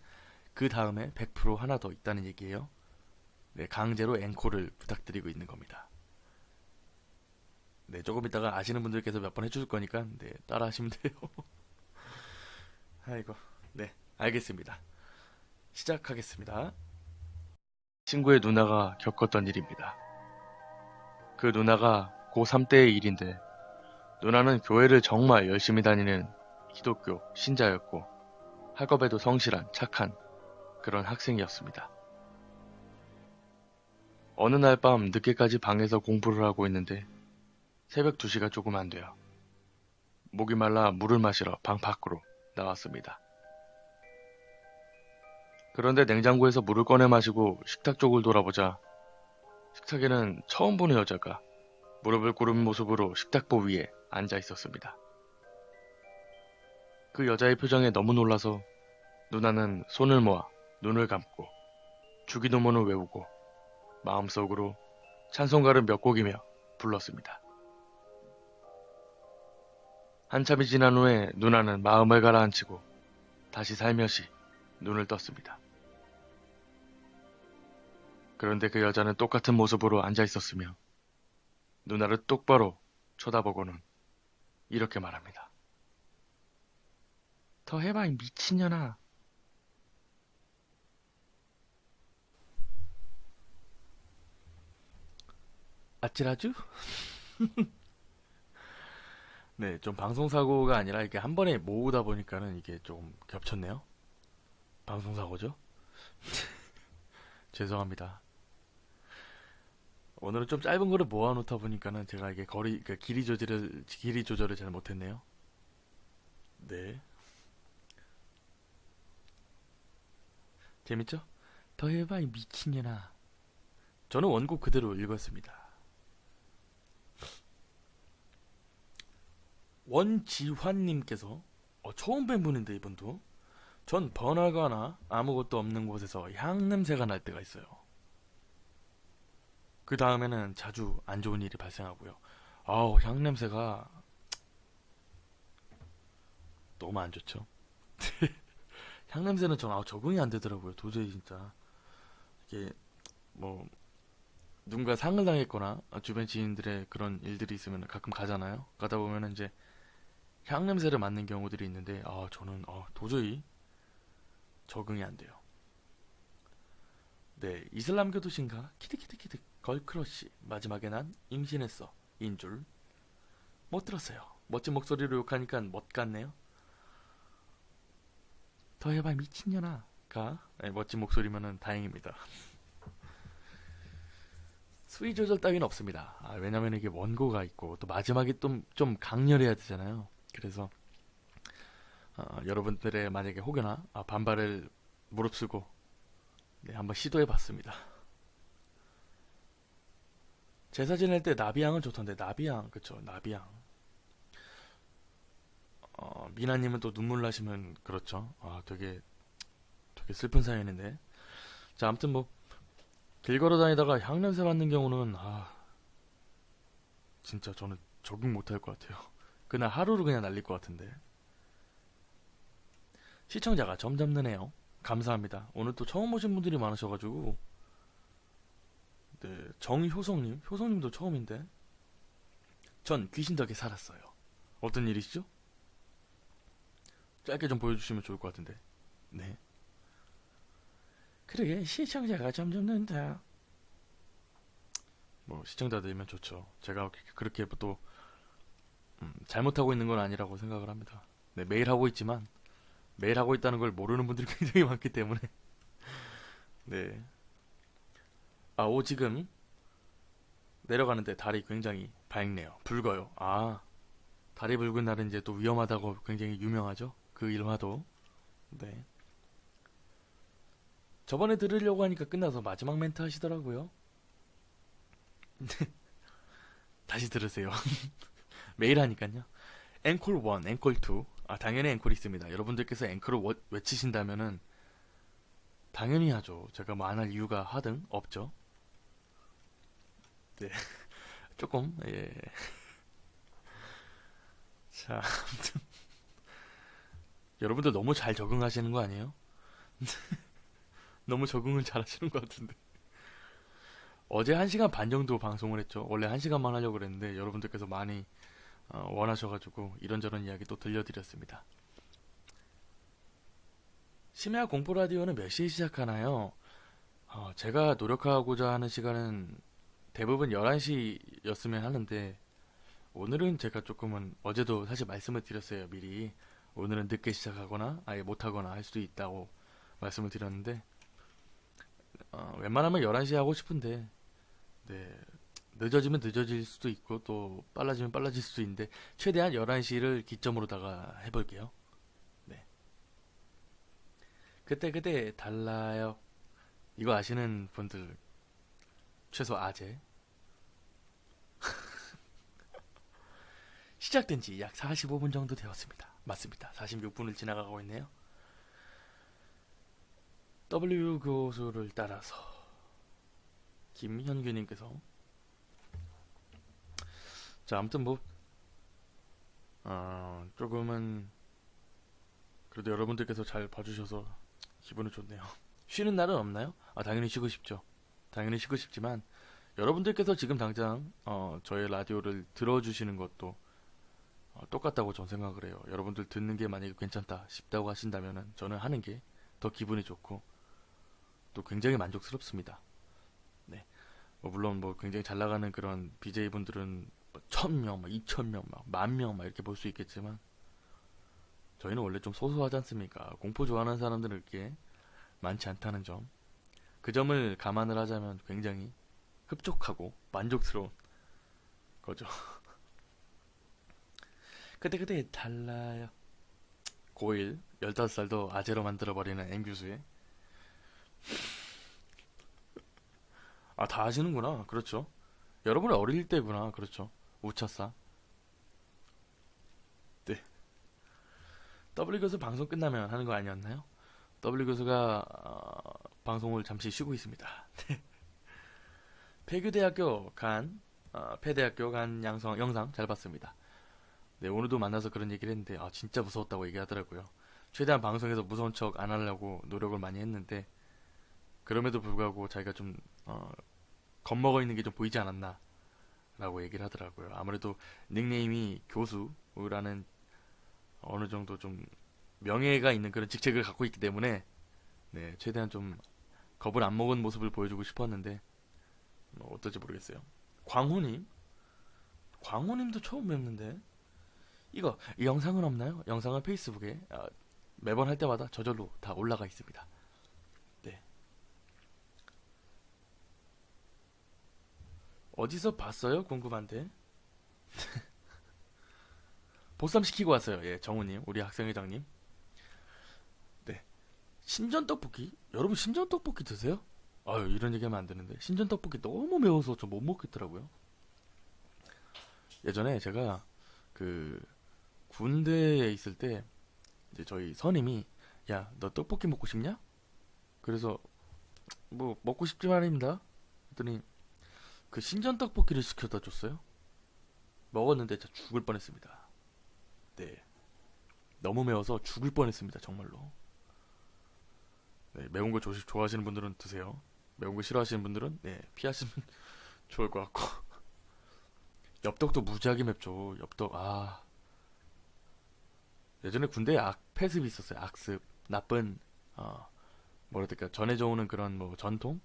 그 다음에 100% 하나 더 있다는 얘기예요. 네, 강제로 앵콜을 부탁드리고 있는 겁니다. 네, 조금 이따가 아시는 분들께서 몇 번 해줄 거니까 네, 따라 하시면 돼요. 아이고, 네, 알겠습니다. 시작하겠습니다. 친구의 누나가 겪었던 일입니다. 그 누나가 고3 때의 일인데 누나는 교회를 정말 열심히 다니는 기독교 신자였고 학업에도 성실한 착한 그런 학생이었습니다. 어느 날 밤 늦게까지 방에서 공부를 하고 있는데 새벽 2시가 조금 안 돼요. 목이 말라 물을 마시러 방 밖으로 나왔습니다. 그런데 냉장고에서 물을 꺼내 마시고 식탁 쪽을 돌아보자 식탁에는 처음 보는 여자가 무릎을 꿇은 모습으로 식탁보 위에 앉아 있었습니다. 그 여자의 표정에 너무 놀라서 누나는 손을 모아 눈을 감고 주기도문을 외우고 마음속으로 찬송가를 몇 곡이며 불렀습니다. 한참이 지난 후에 누나는 마음을 가라앉히고 다시 살며시 눈을 떴습니다. 그런데 그 여자는 똑같은 모습으로 앉아 있었으며 누나를 똑바로 쳐다보고는 이렇게 말합니다. 더 해봐 이 미친년아. 아찔하죠? 네, 좀 방송사고가 아니라 이게 한 번에 모으다 보니까는 이게 좀 겹쳤네요. 방송사고죠? 죄송합니다. 오늘은 좀 짧은 거를 모아놓다 보니까는 제가 이게 그러니까 길이 조절을 잘 못했네요. 네. 재밌죠? 더 해봐 이 미친년아. 저는 원곡 그대로 읽었습니다. 원지환님께서 처음 뵌 분인데 이분도 전 번화가나 아무것도 없는 곳에서 향 냄새가 날 때가 있어요. 그 다음에는 자주 안 좋은 일이 발생하고요. 아우 향 냄새가 너무 안 좋죠. 향 냄새는 전 적응이 안 되더라고요. 도저히 진짜 이게 뭐 누군가 상을 당했거나 주변 지인들의 그런 일들이 있으면 가끔 가잖아요. 가다 보면 이제 향 냄새를 맡는 경우들이 있는데 저는 도저히 적응이 안 돼요. 네, 이슬람교도신가 키득키득키득 걸크러쉬 마지막에 난 임신했어 인줄 못 들었어요. 멋진 목소리로 욕하니까 멋 같네요. 더 해봐 미친년아 가 멋진 목소리면은 다행입니다. 수위 조절 따위는 없습니다. 왜냐면 이게 원고가 있고 또 마지막에 좀 강렬해야 되잖아요. 그래서 여러분들의 만약에 혹여나 반발을 무릅쓰고 네, 한번 시도해봤습니다. 제사 지낼 때 나비향은 좋던데 나비향 그쵸 나비향 미나님은 또 눈물 나시면 그렇죠. 되게 슬픈 사연인데 자 아무튼 뭐 길 걸어 다니다가 향냄새 맡는 경우는 진짜 저는 적응 못할 것 같아요. 그날 하루를 그냥 날릴 것 같은데. 시청자가 점점 느네요. 감사합니다. 오늘 또 처음 오신 분들이 많으셔가지고 네, 효성님도 처음인데 전 귀신 덕에 살았어요. 어떤 일이시죠? 짧게 좀 보여주시면 좋을 것 같은데. 네. 그러게 시청자가 점점 는다. 뭐 시청자 늘면 좋죠. 제가 그렇게 또 잘못하고 있는 건 아니라고 생각을 합니다. 네, 매일 하고 있지만 매일 하고 있다는 걸 모르는 분들이 굉장히 많기 때문에 네. 오 지금 내려가는데 달이 굉장히 밝네요. 붉어요. 달이 붉은 날은 이제 또 위험하다고 굉장히 유명하죠. 그 일화도. 네. 저번에 들으려고 하니까 끝나서 마지막 멘트 하시더라고요. 다시 들으세요. 매일 하니까요. 앵콜 1, 앵콜 2. 당연히 앵콜이 있습니다. 여러분들께서 앵콜을 외치신다면은 당연히 하죠. 제가 뭐 안 할 이유가 하등 없죠. 네. 조금, 예. 자, 아무튼. 여러분들 너무 잘 적응하시는 거 아니에요? 너무 적응을 잘 하시는 것 같은데. 어제 1시간 반 정도 방송을 했죠. 원래 1시간만 하려고 그랬는데 여러분들께서 많이 원하셔가지고 이런저런 이야기 또 들려드렸습니다. 심야 공포 라디오는 몇 시에 시작하나요? 제가 노력하고자 하는 시간은 대부분 11시였으면 하는데 오늘은 제가 조금은 어제도 사실 말씀을 드렸어요. 미리 오늘은 늦게 시작하거나 아예 못하거나 할 수도 있다고 말씀을 드렸는데 웬만하면 11시에 하고 싶은데 네, 늦어지면 늦어질 수도 있고 또 빨라지면 빨라질 수도 있는데 최대한 11시를 기점으로다가 해볼게요. 네. 그때 달라요. 이거 아시는 분들 최소 아재. 시작된 지 약 45분 정도 되었습니다. 맞습니다. 46분을 지나가고 있네요. W 교수를 따라서 김현규님께서 자 아무튼 뭐 조금은 그래도 여러분들께서 잘 봐주셔서 기분은 좋네요. 쉬는 날은 없나요? 당연히 쉬고 싶죠. 당연히 쉬고 싶지만 여러분들께서 지금 당장 저의 라디오를 들어주시는 것도 똑같다고 전 생각을 해요. 여러분들 듣는 게 만약에 괜찮다 싶다고 하신다면은 저는 하는 게 더 기분이 좋고 또 굉장히 만족스럽습니다. 네. 물론 뭐 굉장히 잘 나가는 그런 BJ분들은 뭐 1000명, 막 2000명, 막 10,000명 막 이렇게 볼 수 있겠지만 저희는 원래 좀 소소하지 않습니까? 공포 좋아하는 사람들은 이렇게 많지 않다는 점. 그 점을 감안을 하자면 굉장히 흡족하고 만족스러운 거죠. 그때 달라요. 고1 15살도 아재로 만들어버리는 N교수의 다 아시는구나. 그렇죠. 여러분 어릴 때구나. 그렇죠. 우차싸. 네. W 교수 방송 끝나면 하는 거 아니었나요? W 교수가 방송을 잠시 쉬고 있습니다. 폐교대학교 간 폐대학교 간 영상 잘 봤습니다. 네, 오늘도 만나서 그런 얘기를 했는데 진짜 무서웠다고 얘기하더라고요. 최대한 방송에서 무서운 척 안 하려고 노력을 많이 했는데 그럼에도 불구하고 자기가 좀 겁먹어 있는 게 좀 보이지 않았나 라고 얘기를 하더라고요. 아무래도 닉네임이 교수라는 어느 정도 좀 명예가 있는 그런 직책을 갖고 있기 때문에 네, 최대한 좀 겁을 안 먹은 모습을 보여주고 싶었는데 어떨지 모르겠어요. 광호님도 처음 뵙는데 이 영상은 없나요? 영상은 페이스북에 매번 할 때마다 저절로 다 올라가 있습니다. 네. 어디서 봤어요? 궁금한데. 보쌈 시키고 왔어요. 예, 정우님, 우리 학생회장님. 네. 신전 떡볶이? 여러분 신전 떡볶이 드세요? 이런 얘기하면 안 되는데. 신전 떡볶이 너무 매워서 저 못 먹겠더라고요. 예전에 제가 그 군대에 있을 때 이제 저희 선임이 야, 너 떡볶이 먹고 싶냐? 그래서 뭐 먹고 싶지 말입니다. 했더니 그 신전 떡볶이를 시켜다 줬어요. 먹었는데 진짜 죽을 뻔했습니다. 네. 너무 매워서 죽을 뻔했습니다. 정말로. 네, 매운 거 좋아하시는 분들은 드세요. 매운 거 싫어하시는 분들은 네, 피하시면 좋을 것 같고. 엽떡도 무지하게 맵죠. 엽떡 예전에 군대에 악패습이 있었어요. 악습. 나쁜 뭐라 해야 될까, 전해져 오는 그런 뭐 전통?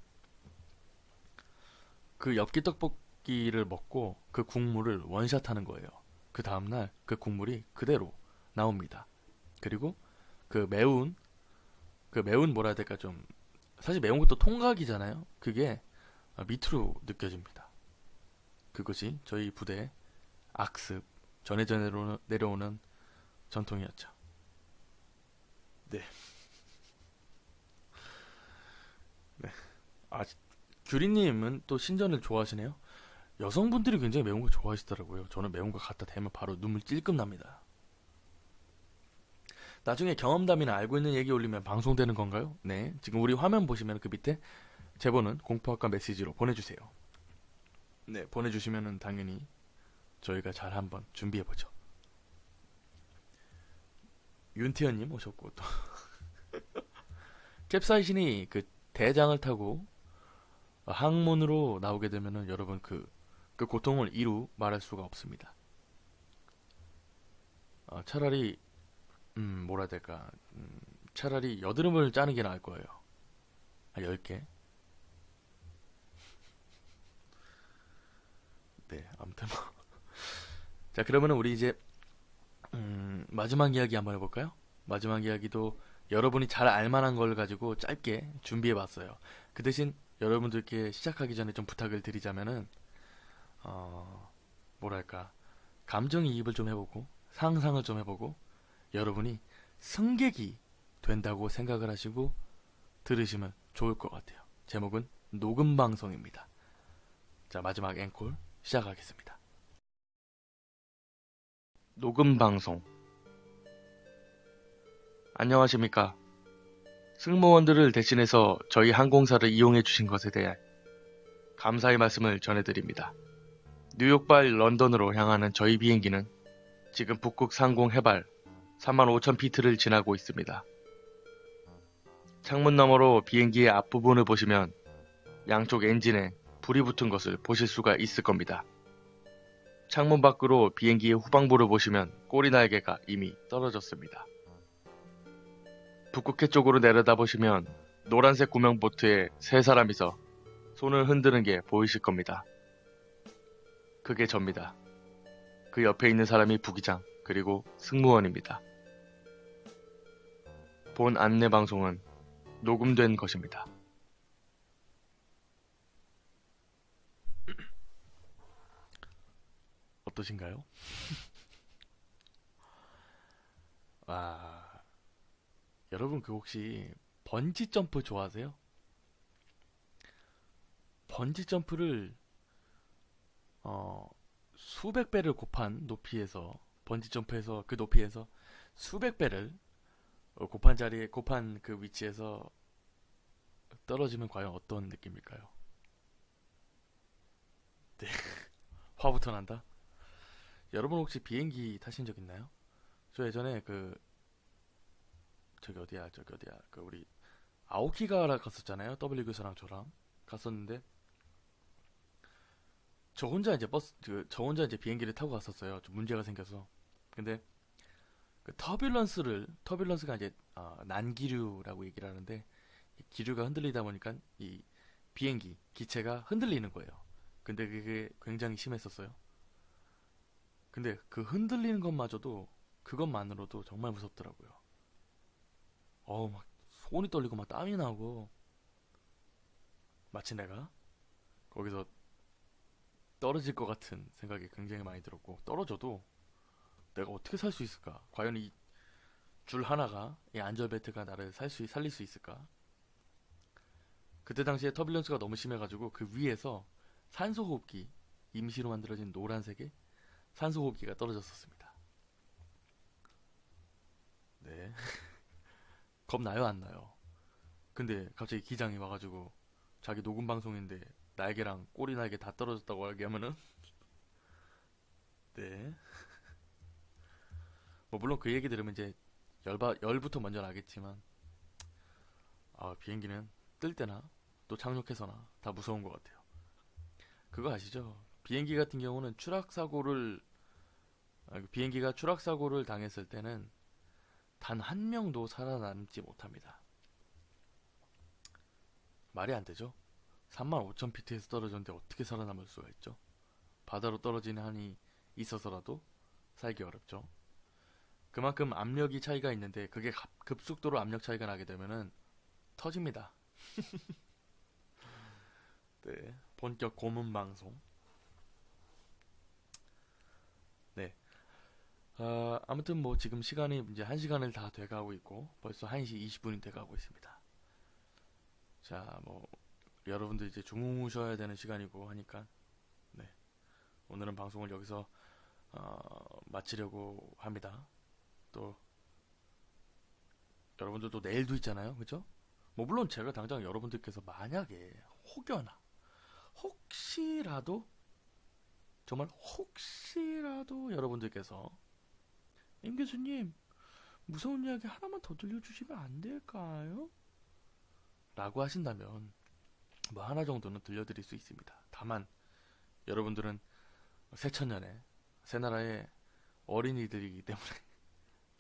그 엽기 떡볶이를 먹고 그 국물을 원샷 하는 거예요. 그 다음날 그 국물이 그대로 나옵니다. 그리고 그 매운, 그 매운 뭐라 해야 될까, 좀 사실 매운 것도 통각이잖아요. 그게 밑으로 느껴집니다. 그것이 저희 부대의 악습, 전해져 내려오는 전통이었죠. 네. 네. 아, 규리님은 또 신전을 좋아하시네요. 여성분들이 굉장히 매운 거 좋아하시더라고요. 저는 매운 거 갖다 대면 바로 눈물 찔끔 납니다. 나중에 경험담이나 알고 있는 얘기 올리면 방송되는 건가요? 네. 지금 우리 화면 보시면 그 밑에 제보는 공포학과 메시지로 보내주세요. 네. 보내주시면은 당연히 저희가 잘 한번 준비해보죠. 윤태현님 오셨고, 또 캡사이신이 그 대장을 타고 항문으로 나오게 되면은 여러분 그 고통을 이루 말할 수가 없습니다. 차라리 뭐라 해야 될까, 차라리 여드름을 짜는 게 나을 거예요. 10개. 네, 아무튼 뭐. 자, 그러면은 우리 이제 마지막 이야기 한번 해볼까요? 마지막 이야기도 여러분이 잘 알만한 걸 가지고 짧게 준비해봤어요. 그 대신 여러분들께 시작하기 전에 좀 부탁을 드리자면은 뭐랄까, 감정이입을 좀 해보고 상상을 좀 해보고 여러분이 승객이 된다고 생각을 하시고 들으시면 좋을 것 같아요. 제목은 녹음방송입니다. 자, 마지막 앵콜 시작하겠습니다. 녹음방송. 안녕하십니까. 승무원들을 대신해서 저희 항공사를 이용해 주신 것에 대해 감사의 말씀을 전해드립니다. 뉴욕발 런던으로 향하는 저희 비행기는 지금 북극 상공 해발 35,000피트를 지나고 있습니다. 창문 너머로 비행기의 앞부분을 보시면 양쪽 엔진에 불이 붙은 것을 보실 수가 있을 겁니다. 창문 밖으로 비행기의 후방부를 보시면 꼬리 날개가 이미 떨어졌습니다. 북극해 쪽으로 내려다보시면 노란색 구명보트에 세 사람이서 손을 흔드는 게 보이실 겁니다. 그게 접니다. 그 옆에 있는 사람이 부기장, 그리고 승무원입니다. 본 안내방송은 녹음된 것입니다. 어떠신가요? 와, 여러분 그 혹시 번지 점프 좋아하세요? 번지 점프를 수백 배를 곱한 높이에서, 번지 점프에서 그 높이에서 수백 배를 곱한 자리에, 곱한 그 위치에서 떨어지면 과연 어떤 느낌일까요? 네. 화부터 난다. 여러분 혹시 비행기 타신 적 있나요? 저 예전에 저기 어디야 그 우리 아오키가라 갔었잖아요. W 교수랑 저랑 갔었는데, 저 혼자 이제 비행기를 타고 갔었어요. 좀 문제가 생겨서. 근데 그 터뷸런스가 이제 난기류라고 얘기를 하는데, 이 기류가 흔들리다 보니까 이 비행기 기체가 흔들리는 거예요. 근데 그게 굉장히 심했었어요. 근데 그 흔들리는 것마저도, 그것만으로도 정말 무섭더라고요. 막 손이 떨리고 막 땀이 나고, 마치 내가 거기서 떨어질 것 같은 생각이 굉장히 많이 들었고, 떨어져도 내가 어떻게 살 수 있을까? 과연 이 줄 하나가, 이 안전벨트가 나를 살릴 수 있을까? 그때 당시에 터뷸런스가 너무 심해가지고 그 위에서 산소호흡기, 임시로 만들어진 노란색의 산소호흡기가 떨어졌었습니다. 네. 겁나요, 안 나요? 근데 갑자기 기장이 와가지고 자기 녹음 방송인데 날개랑 꼬리 날개 다 떨어졌다고 얘기하면은, 네. 뭐 물론 그 얘기 들으면 이제 열부터 먼저 나겠지만, 비행기는 뜰 때나 또 착륙해서나 다 무서운 것 같아요. 그거 아시죠? 비행기가 추락 사고를 당했을 때는 단 한 명도 살아남지 못합니다. 말이 안 되죠. 35,000pt에서 떨어졌는데 어떻게 살아남을 수가 있죠? 바다로 떨어지는 한이 있어서라도 살기 어렵죠. 그만큼 압력이 차이가 있는데 그게 급속도로 압력 차이가 나게 되면은 터집니다. 네, 본격 고문 방송. 네. 아무튼 뭐 지금 시간이 이제 1시간을 다 돼가고 있고 벌써 1시 20분이 돼가고 있습니다. 자, 뭐 여러분들 이제 주무셔야 되는 시간이고 하니까 네. 오늘은 방송을 여기서 마치려고 합니다. 또 여러분들도 내일도 있잖아요. 그죠? 뭐 물론 제가 당장 여러분들께서 만약에 혹여나 혹시라도 정말 혹시라도 여러분들께서 임 교수님 무서운 이야기 하나만 더 들려주시면 안 될까요? 라고 하신다면 뭐 하나 정도는 들려드릴 수 있습니다. 다만 여러분들은 새천년에 새나라의 어린이들이기 때문에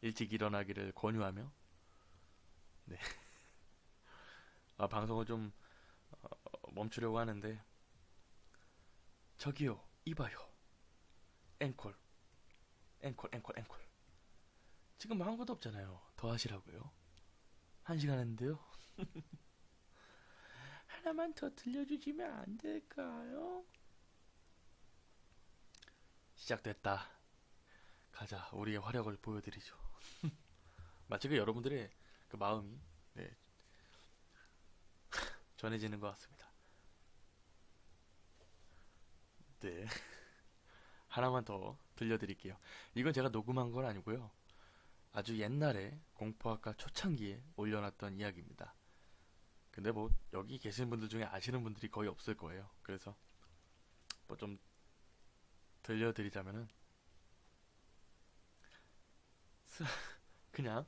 일찍 일어나기를 권유하며 네. 방송을 좀 멈추려고 하는데 저기요 이봐요 앵콜 지금 뭐 한 것도 없잖아요. 더 하시라고요. 1시간 했는데요. 하나만 더 들려주시면 안 될까요? 시작됐다. 가자. 우리의 화력을 보여드리죠. 마치 그 여러분들의 그 마음이 네, 전해지는 것 같습니다. 네. 하나만 더 들려드릴게요. 이건 제가 녹음한 건 아니고요. 아주 옛날에 공포학과 초창기에 올려놨던 이야기입니다. 근데 뭐 여기 계신 분들 중에 아시는 분들이 거의 없을 거예요. 그래서 뭐 좀 들려드리자면은 그냥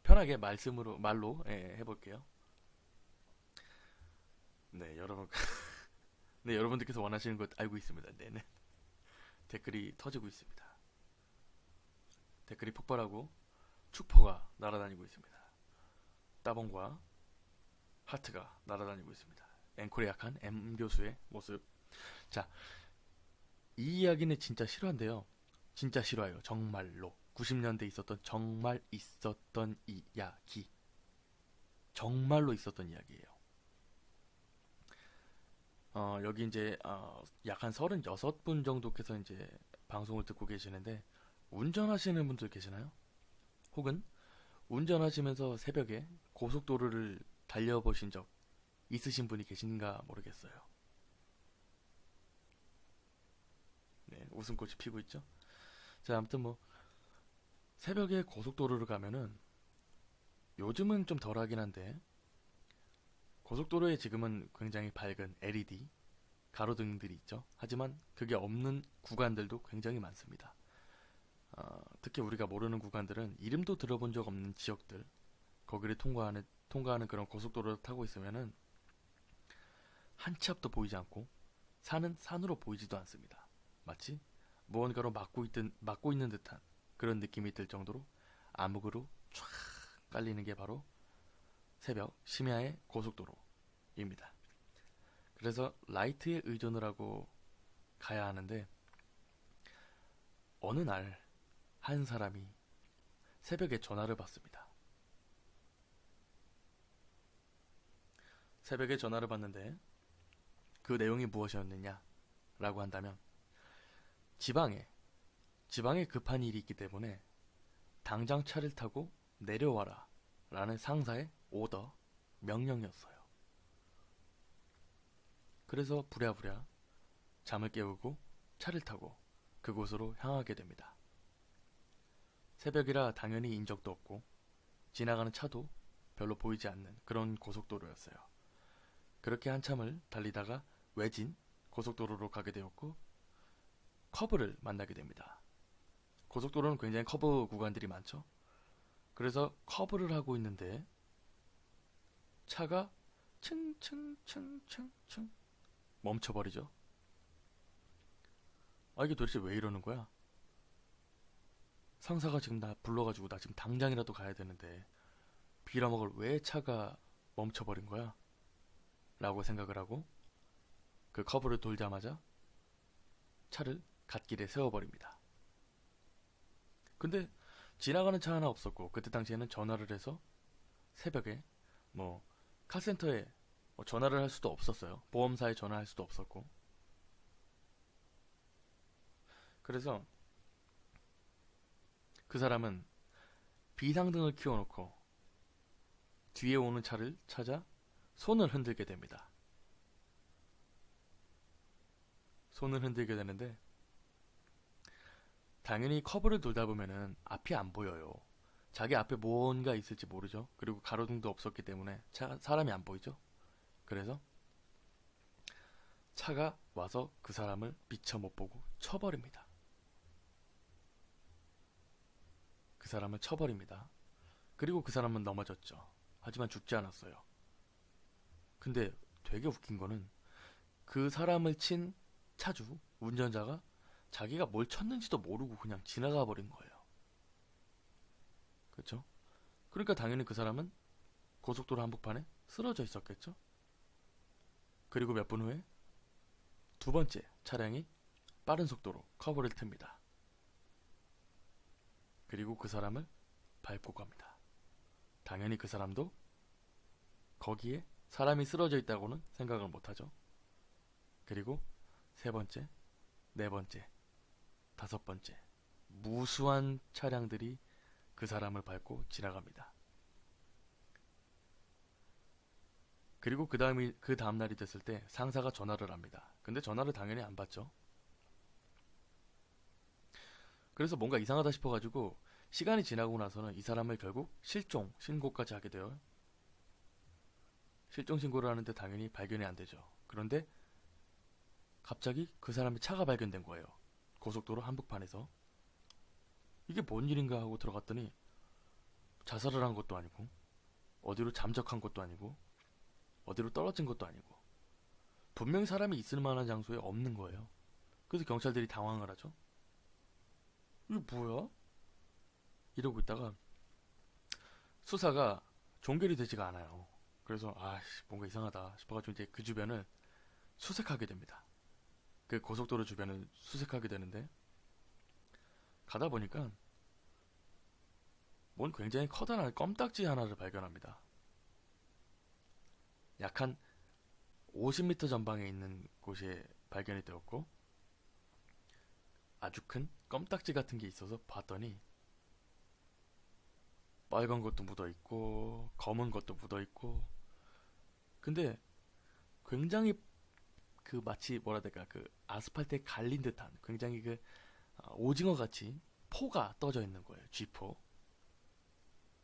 편하게 말로 해볼게요. 네 여러분 네 여러분들께서 원하시는 것 알고 있습니다. 네네 댓글이 터지고 있습니다. 댓글이 폭발하고 축포가 날아다니고 있습니다. 따봉과 하트가 날아다니고 있습니다. 앵콜에 약한 M 교수의 모습. 자, 이 이야기는 진짜 실화인데요. 진짜 실화예요. 정말로. 90년대 있었던 정말 있었던 이야기. 정말로 있었던 이야기예요. 여기 이제 약 한 36분 정도께서 이제 방송을 듣고 계시는데 운전하시는 분들 계시나요? 혹은 운전하시면서 새벽에 고속도로를 달려보신 적 있으신 분이 계신가 모르겠어요. 네, 웃음꽃이 피고 있죠. 자, 아무튼 뭐 새벽에 고속도로를 가면은 요즘은 좀 덜하긴 한데 고속도로에 지금은 굉장히 밝은 LED 가로등들이 있죠. 하지만 그게 없는 구간들도 굉장히 많습니다. 특히 우리가 모르는 구간들은 이름도 들어본 적 없는 지역들 거기를 통과하는 그런 고속도로를 타고 있으면은 한 치 앞도 보이지 않고 산은 산으로 보이지도 않습니다. 마치 무언가로 막고 있는 듯한 그런 느낌이 들 정도로 암흑으로 쫙 깔리는 게 바로 새벽 심야의 고속도로입니다. 그래서 라이트에 의존을 하고 가야 하는데 어느 날 한 사람이 새벽에 전화를 받습니다. 새벽에 전화를 받는데 그 내용이 무엇이었느냐 라고 한다면 지방에 급한 일이 있기 때문에 당장 차를 타고 내려와라 라는 상사의 오더, 명령이었어요. 그래서 부랴부랴 잠을 깨우고 차를 타고 그곳으로 향하게 됩니다. 새벽이라 당연히 인적도 없고 지나가는 차도 별로 보이지 않는 그런 고속도로였어요. 그렇게 한참을 달리다가 외진 고속도로로 가게 되었고 커브를 만나게 됩니다. 고속도로는 굉장히 커브 구간들이 많죠. 그래서 커브를 하고 있는데 차가 층층층층층 멈춰버리죠. 이게 도대체 왜 이러는 거야? 상사가 지금 나 불러가지고 나 지금 당장이라도 가야 되는데 빌어먹을 왜 차가 멈춰버린 거야? 라고 생각을 하고 그 커브를 돌자마자 차를 갓길에 세워버립니다. 근데 지나가는 차 하나 없었고 그때 당시에는 전화를 해서 새벽에 뭐 카센터에 전화를 할 수도 없었어요. 보험사에 전화할 수도 없었고. 그래서 그 사람은 비상등을 켜놓고 뒤에 오는 차를 찾아 손을 흔들게 됩니다. 손을 흔들게 되는데 당연히 커브를 돌다 보면은 앞이 안 보여요. 자기 앞에 뭔가 있을지 모르죠. 그리고 가로등도 없었기 때문에 사람이 안 보이죠. 그래서 차가 와서 그 사람을 미처 못 보고 쳐버립니다. 그 사람을 쳐버립니다. 그리고 그 사람은 넘어졌죠. 하지만 죽지 않았어요. 근데 되게 웃긴 거는 그 사람을 친 차주, 운전자가 자기가 뭘 쳤는지도 모르고 그냥 지나가 버린 거예요. 그렇죠? 그러니까 당연히 그 사람은 고속도로 한복판에 쓰러져 있었겠죠? 그리고 몇 분 후에 두 번째 차량이 빠른 속도로 커브를 틉니다. 그리고 그 사람을 밟고 갑니다. 당연히 그 사람도 거기에 사람이 쓰러져 있다고는 생각을 못하죠. 그리고 세 번째, 네 번째, 다섯 번째 무수한 차량들이 그 사람을 밟고 지나갑니다. 그리고 그 다음 날이 됐을 때 상사가 전화를 합니다. 근데 전화를 당연히 안 받죠. 그래서 뭔가 이상하다 싶어가지고 시간이 지나고 나서는 이 사람을 결국 실종 신고까지 하게 돼요. 실종 신고를 하는데 당연히 발견이 안 되죠. 그런데 갑자기 그 사람의 차가 발견된 거예요. 고속도로 한복판에서. 이게 뭔 일인가 하고 들어갔더니 자살을 한 것도 아니고 어디로 잠적한 것도 아니고 어디로 떨어진 것도 아니고 분명히 사람이 있을 만한 장소에 없는 거예요. 그래서 경찰들이 당황을 하죠. 이게 뭐야? 이러고 있다가 수사가 종결이 되지가 않아요. 그래서 뭔가 이상하다 싶어가지고 이제 그 주변을 수색하게 됩니다. 그 고속도로 주변을 수색하게 되는데 가다 보니까 뭔 굉장히 커다란 껌딱지 하나를 발견합니다. 약 한 50m 전방에 있는 곳에 발견이 되었고 아주 큰 껌딱지 같은 게 있어서 봤더니 빨간 것도 묻어있고 검은 것도 묻어있고 근데 굉장히 그 마치 뭐라 해야 될까 그 아스팔트에 갈린 듯한 굉장히 그 오징어 같이 포가 떠져 있는 거예요.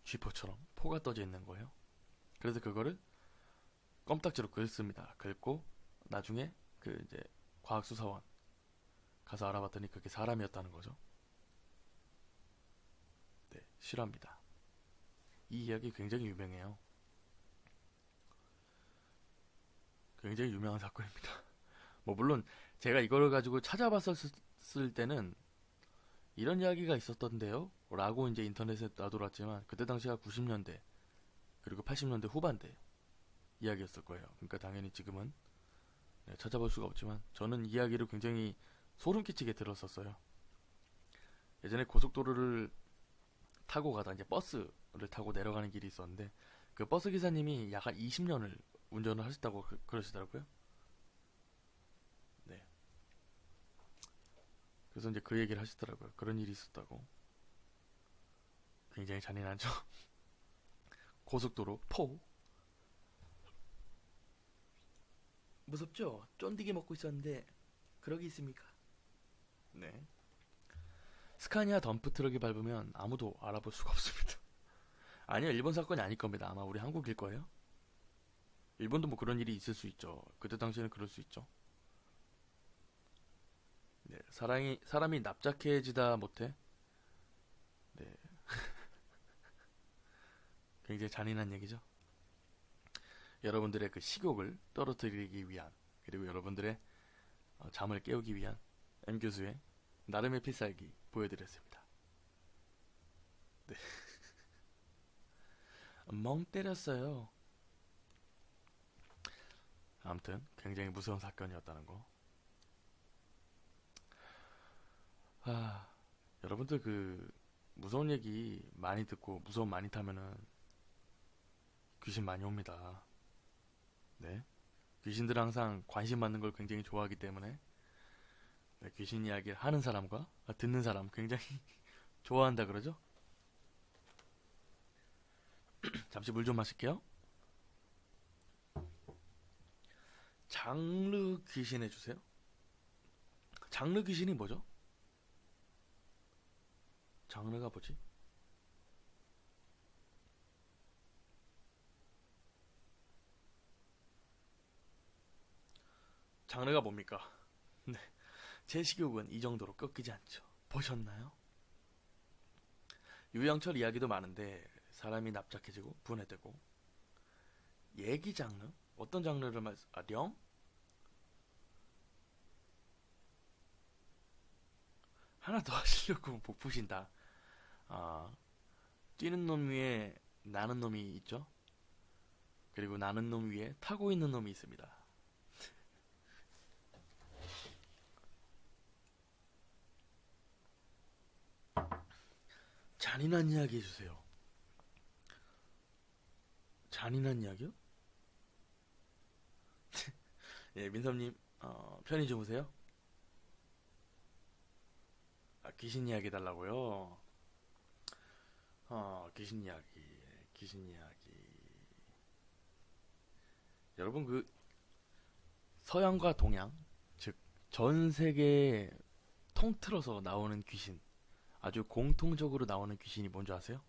쥐포처럼 포가 떠져 있는 거예요. 그래서 그거를 껌딱지로 긁습니다. 긁고 나중에 그 이제 과학수사원 가서 알아봤더니 그게 사람이었다는 거죠. 네, 실화입니다. 이 이야기 굉장히 유명해요. 굉장히 유명한 사건입니다. 뭐 물론 제가 이거를 가지고 찾아봤었을 때는 이런 이야기가 있었던데요? 라고 이제 인터넷에 놔돌았지만 그때 당시가 90년대 그리고 80년대 후반대 이야기였을 거예요. 그러니까 당연히 지금은 찾아볼 수가 없지만 저는 이야기를 굉장히 소름 끼치게 들었었어요. 예전에 고속도로를 타고 가다 이제 버스를 타고 내려가는 길이 있었는데 그 버스 기사님이 약 한 20년을 운전을 하셨다고 그러시더라고요. 네. 그래서 이제 그 얘기를 하시더라고요. 그런 일이 있었다고. 굉장히 잔인하죠. 고속도로 포. 무섭죠? 쫀디기 먹고 있었는데 그러기 있습니까? 네. 스카니아 덤프트럭이 밟으면 아무도 알아볼 수가 없습니다. 아니요, 일본 사건이 아닐 겁니다. 아마 우리 한국일 거예요. 일본도 뭐 그런 일이 있을 수 있죠. 그때 당시에는 그럴 수 있죠. 네, 사람이 납작해지다 못해. 네. 굉장히 잔인한 얘기죠. 여러분들의 그 식욕을 떨어뜨리기 위한 그리고 여러분들의 잠을 깨우기 위한 M 교수의 나름의 필살기 보여드렸습니다. 네. 멍 때렸어요. 아무튼 굉장히 무서운 사건이었다는 거. 아, 여러분들 그 무서운 얘기 많이 듣고 무서움 많이 타면은 귀신 많이 옵니다. 네. 귀신들은 항상 관심 받는 걸 굉장히 좋아하기 때문에 네, 귀신 이야기를 하는 사람과 듣는 사람 굉장히 좋아한다 그러죠? 잠시 물 좀 마실게요. 장르 귀신 해주세요. 장르 귀신이 뭐죠? 장르가 뭐지? 장르가 뭡니까? 네. 제 식욕은 이 정도로 꺾이지 않죠. 보셨나요? 유영철 이야기도 많은데 사람이 납작해지고 분해되고 얘기 장르? 어떤 장르를 령? 하나 더 하시려고 복 푸신다. 아, 뛰는 놈 위에 나는 놈이 있죠. 그리고 나는 놈 위에 타고 있는 놈이 있습니다. 잔인한 이야기 해주세요. 잔인한 이야기요? 예, 민섭님 편히 주무세요. 귀신 이야기 달라고요? 귀신 이야기, 귀신 이야기. 여러분 그 서양과 동양, 즉 전 세계에 통틀어서 나오는 귀신, 아주 공통적으로 나오는 귀신이 뭔지 아세요?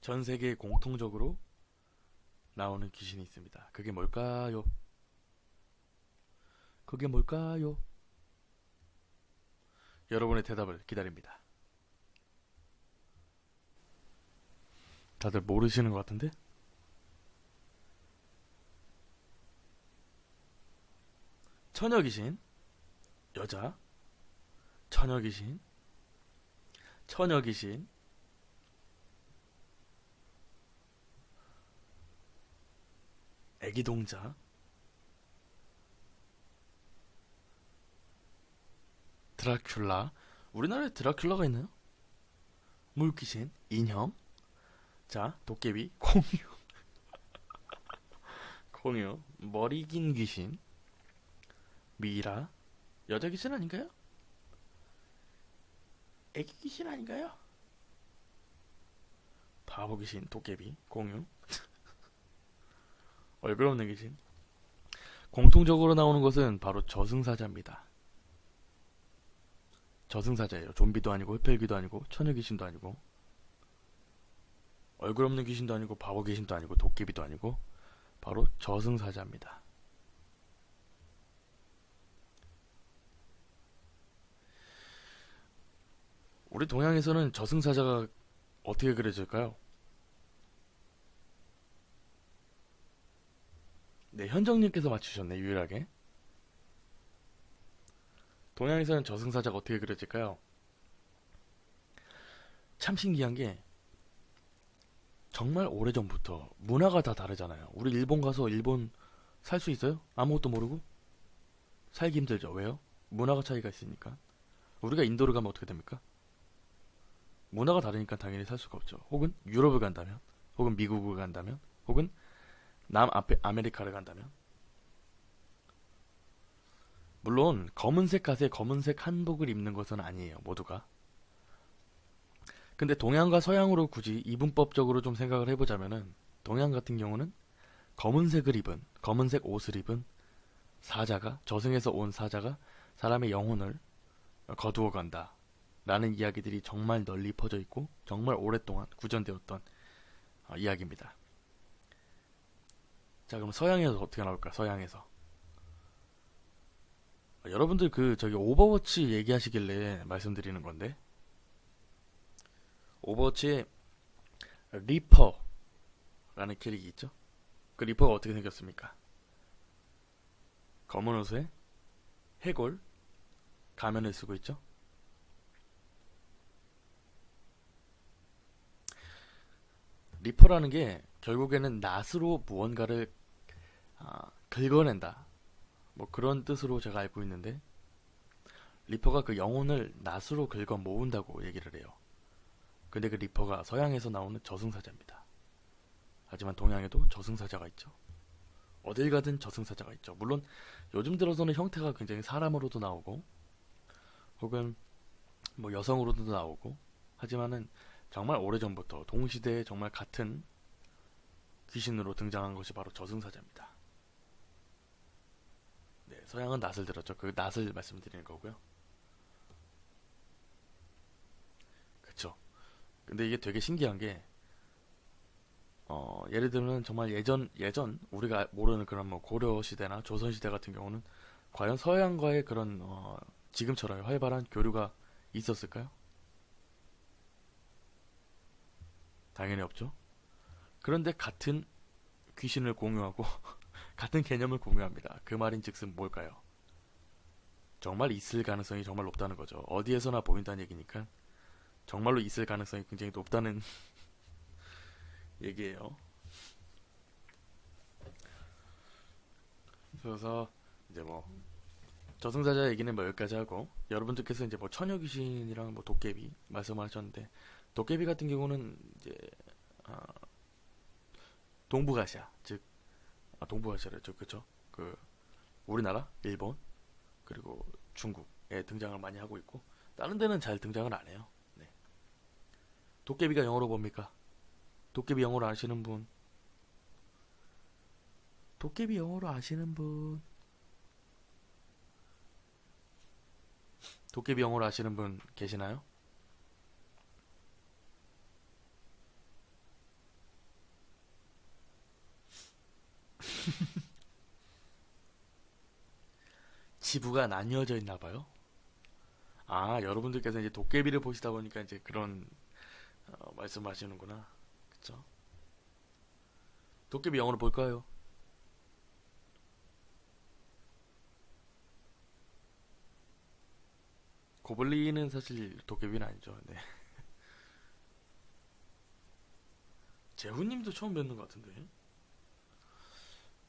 전 세계에 공통적으로 나오는 귀신이 있습니다. 그게 뭘까요? 그게 뭘까요? 여러분의 대답을 기다립니다. 다들 모르시는 것 같은데? 처녀귀신, 여자, 처녀귀신, 처녀귀신, 애기동자, 드라큘라. 우리나라에 드라큘라가 있나요? 물귀신, 인형, 자, 도깨비, 공유, 공유, 머리 긴 귀신, 미라, 여자 귀신 아닌가요? 애기 귀신 아닌가요? 바보 귀신, 도깨비, 공유, 얼굴 없는 귀신. 공통적으로 나오는 것은 바로 저승사자입니다. 저승사자예요. 좀비도 아니고 흡혈귀도 아니고 처녀 귀신도 아니고 얼굴 없는 귀신도 아니고 바보 귀신도 아니고 도깨비도 아니고 바로 저승사자입니다. 우리 동양에서는 저승사자가 어떻게 그려질까요? 네, 현정님께서 맞추셨네, 유일하게. 동양에서는 저승사자가 어떻게 그려질까요? 참 신기한 게 정말 오래전부터 문화가 다 다르잖아요. 우리 일본 가서 일본 살 수 있어요? 아무것도 모르고? 살기 힘들죠. 왜요? 문화가 차이가 있으니까. 우리가 인도를 가면 어떻게 됩니까? 문화가 다르니까 당연히 살 수가 없죠. 혹은 유럽을 간다면, 혹은 미국을 간다면, 혹은 아메리카를 간다면. 물론 검은색 갓에 검은색 한복을 입는 것은 아니에요. 모두가. 근데 동양과 서양으로 굳이 이분법적으로 좀 생각을 해보자면은 동양 같은 경우는 검은색 옷을 입은 사자가, 저승에서 온 사자가 사람의 영혼을 거두어 간다 라는 이야기들이 정말 널리 퍼져 있고 정말 오랫동안 구전되었던 이야기입니다. 자, 그럼 서양에서 어떻게 나올까? 서양에서 여러분들 저기 오버워치 얘기하시길래 말씀드리는 건데, 오버워치에 리퍼라는 캐릭이 있죠. 그 리퍼가 어떻게 생겼습니까? 검은 옷에 해골 가면을 쓰고 있죠. 리퍼라는 게 결국에는 낫으로 무언가를 긁어낸다. 뭐 그런 뜻으로 제가 알고 있는데 리퍼가 그 영혼을 낫으로 긁어 모은다고 얘기를 해요. 근데 그 리퍼가 서양에서 나오는 저승사자입니다. 하지만 동양에도 저승사자가 있죠. 어딜 가든 저승사자가 있죠. 물론 요즘 들어서는 형태가 굉장히 사람으로도 나오고 혹은 뭐 여성으로도 나오고 하지만은 정말 오래전부터 동시대에 정말 같은 귀신으로 등장한 것이 바로 저승사자입니다. 네, 서양은 낫을 들었죠. 그 낫을 말씀드리는 거고요. 그쵸. 근데 이게 되게 신기한 게 예를 들면 정말 예전 우리가 모르는 그런 뭐 고려 시대나 조선 시대 같은 경우는 과연 서양과의 그런 지금처럼 활발한 교류가 있었을까요? 당연히 없죠. 그런데 같은 귀신을 공유하고 같은 개념을 공유합니다. 그 말인즉슨 뭘까요? 정말 있을 가능성이 정말 높다는 거죠. 어디에서나 보인다는 얘기니까 정말로 있을 가능성이 굉장히 높다는 얘기예요. 그래서 이제 뭐 저승사자 얘기는 뭐 여기까지 하고 여러분들께서 이제 뭐 처녀 귀신이랑 뭐 도깨비 말씀하셨는데 도깨비 같은 경우는 이제 아, 동북아시아 즉 동북아시아죠 그쵸? 그 우리나라, 일본 그리고 중국에 등장을 많이 하고 있고 다른 데는 잘 등장을 안 해요. 네. 도깨비가 영어로 뭡니까? 도깨비 영어로 아시는 분? 도깨비 영어로 아시는 분? 도깨비 영어로 아시는 분 계시나요? 지부가 나뉘어져 있나 봐요. 아, 여러분들께서 이제 도깨비를 보시다 보니까 이제 그런 말씀하시는구나. 그쵸? 도깨비 영어로 볼까요? 고블린은 사실 도깨비는 아니죠. 네. 재훈님도 처음 뵙는 것 같은데.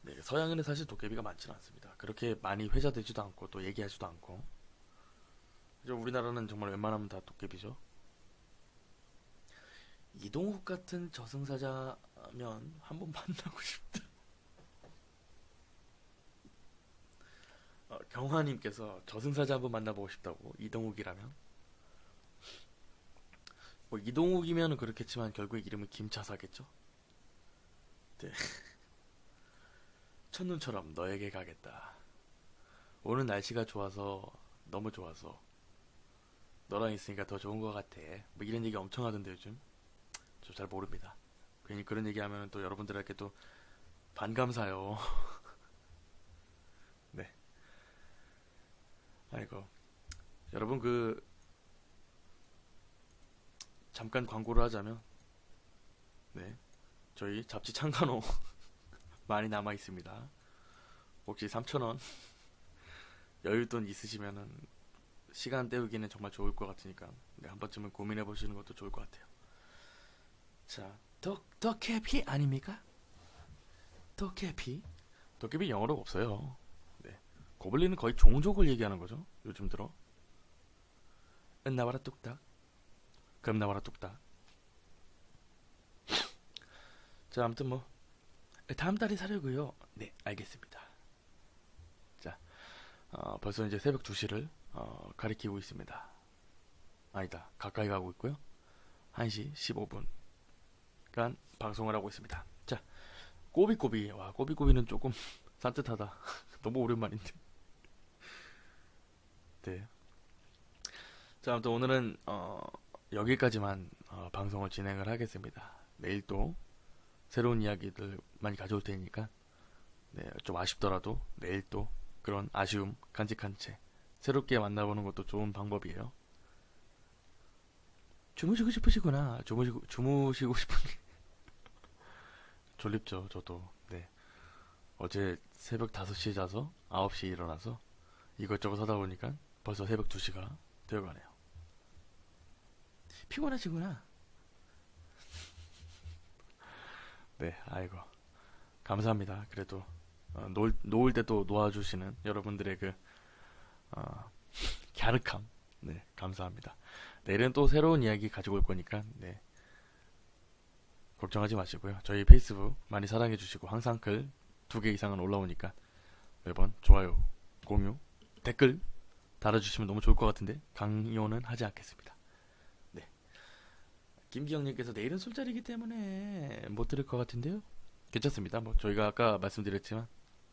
네, 서양에는 사실 도깨비가 많지는 않습니다. 그렇게 많이 회자되지도 않고 또 얘기하지도 않고. 이제 우리나라는 정말 웬만하면 다 도깨비죠. 이동욱 같은 저승사자면 한번 만나고 싶다. 경화님께서 저승사자 한번 만나보고 싶다고 이동욱이라면 뭐 이동욱이면 그렇겠지만 결국 이름은 김차사겠죠. 네. 첫눈처럼 너에게 가겠다. 오늘 날씨가 좋아서 너무 좋아서 너랑 있으니까 더 좋은 것 같아. 뭐 이런 얘기 엄청 하던데 요즘 저 잘 모릅니다. 괜히 그런 얘기하면 또 여러분들에게 또 반감사요. 네. 아이고 여러분 그 잠깐 광고를 하자면 네 저희 잡지 창간호 많이 남아 있습니다. 혹시 3,000원 여윳돈 있으시면은 시간 때우기는 정말 좋을 것 같으니까 네, 한 번쯤은 고민해 보시는 것도 좋을 것 같아요. 자, 도깨비 아닙니까? 도깨비? 도깨비 영어로 없어요. 네. 고블린은 거의 종족을 얘기하는 거죠. 요즘 들어. 은 나와라 뚝딱. 그럼 나와라 뚝딱. 자, 아무튼 뭐 다음 달에 사려고요. 네, 알겠습니다. 자, 벌써 이제 새벽 2시를 가리키고 있습니다. 아니다, 가까이 가고 있고요. 1시 15분간 방송을 하고 있습니다. 자, 꼬비꼬비. 와, 꼬비꼬비는 조금 산뜻하다. 너무 오랜만인데. 네. 자, 아무튼 오늘은 여기까지만 방송을 진행을 하겠습니다. 내일 또 새로운 이야기들 많이 가져올 테니까 네, 좀 아쉽더라도 내일 또 그런 아쉬움 간직한 채 새롭게 만나보는 것도 좋은 방법이에요. 주무시고 싶으시구나. 주무시고 싶은 게 졸립죠, 저도. 네. 어제 새벽 5시에 자서 9시에 일어나서 이것저것 하다 보니까 벌써 새벽 2시가 되어가네요. 피곤하시구나. 네, 아이고 감사합니다. 그래도 놓을 때도 놓아주시는 여러분들의 그 어, 갸륵함, 네 감사합니다. 내일은 또 새로운 이야기 가지고 올 거니까 네 걱정하지 마시고요. 저희 페이스북 많이 사랑해 주시고 항상 글 2개 이상은 올라오니까 매번 좋아요, 공유, 댓글 달아주시면 너무 좋을 것 같은데 강요는 하지 않겠습니다. 네. 김기영님께서 내일은 술자리이기 때문에 못 들을 것 같은데요. 괜찮습니다. 뭐 저희가 아까 말씀드렸지만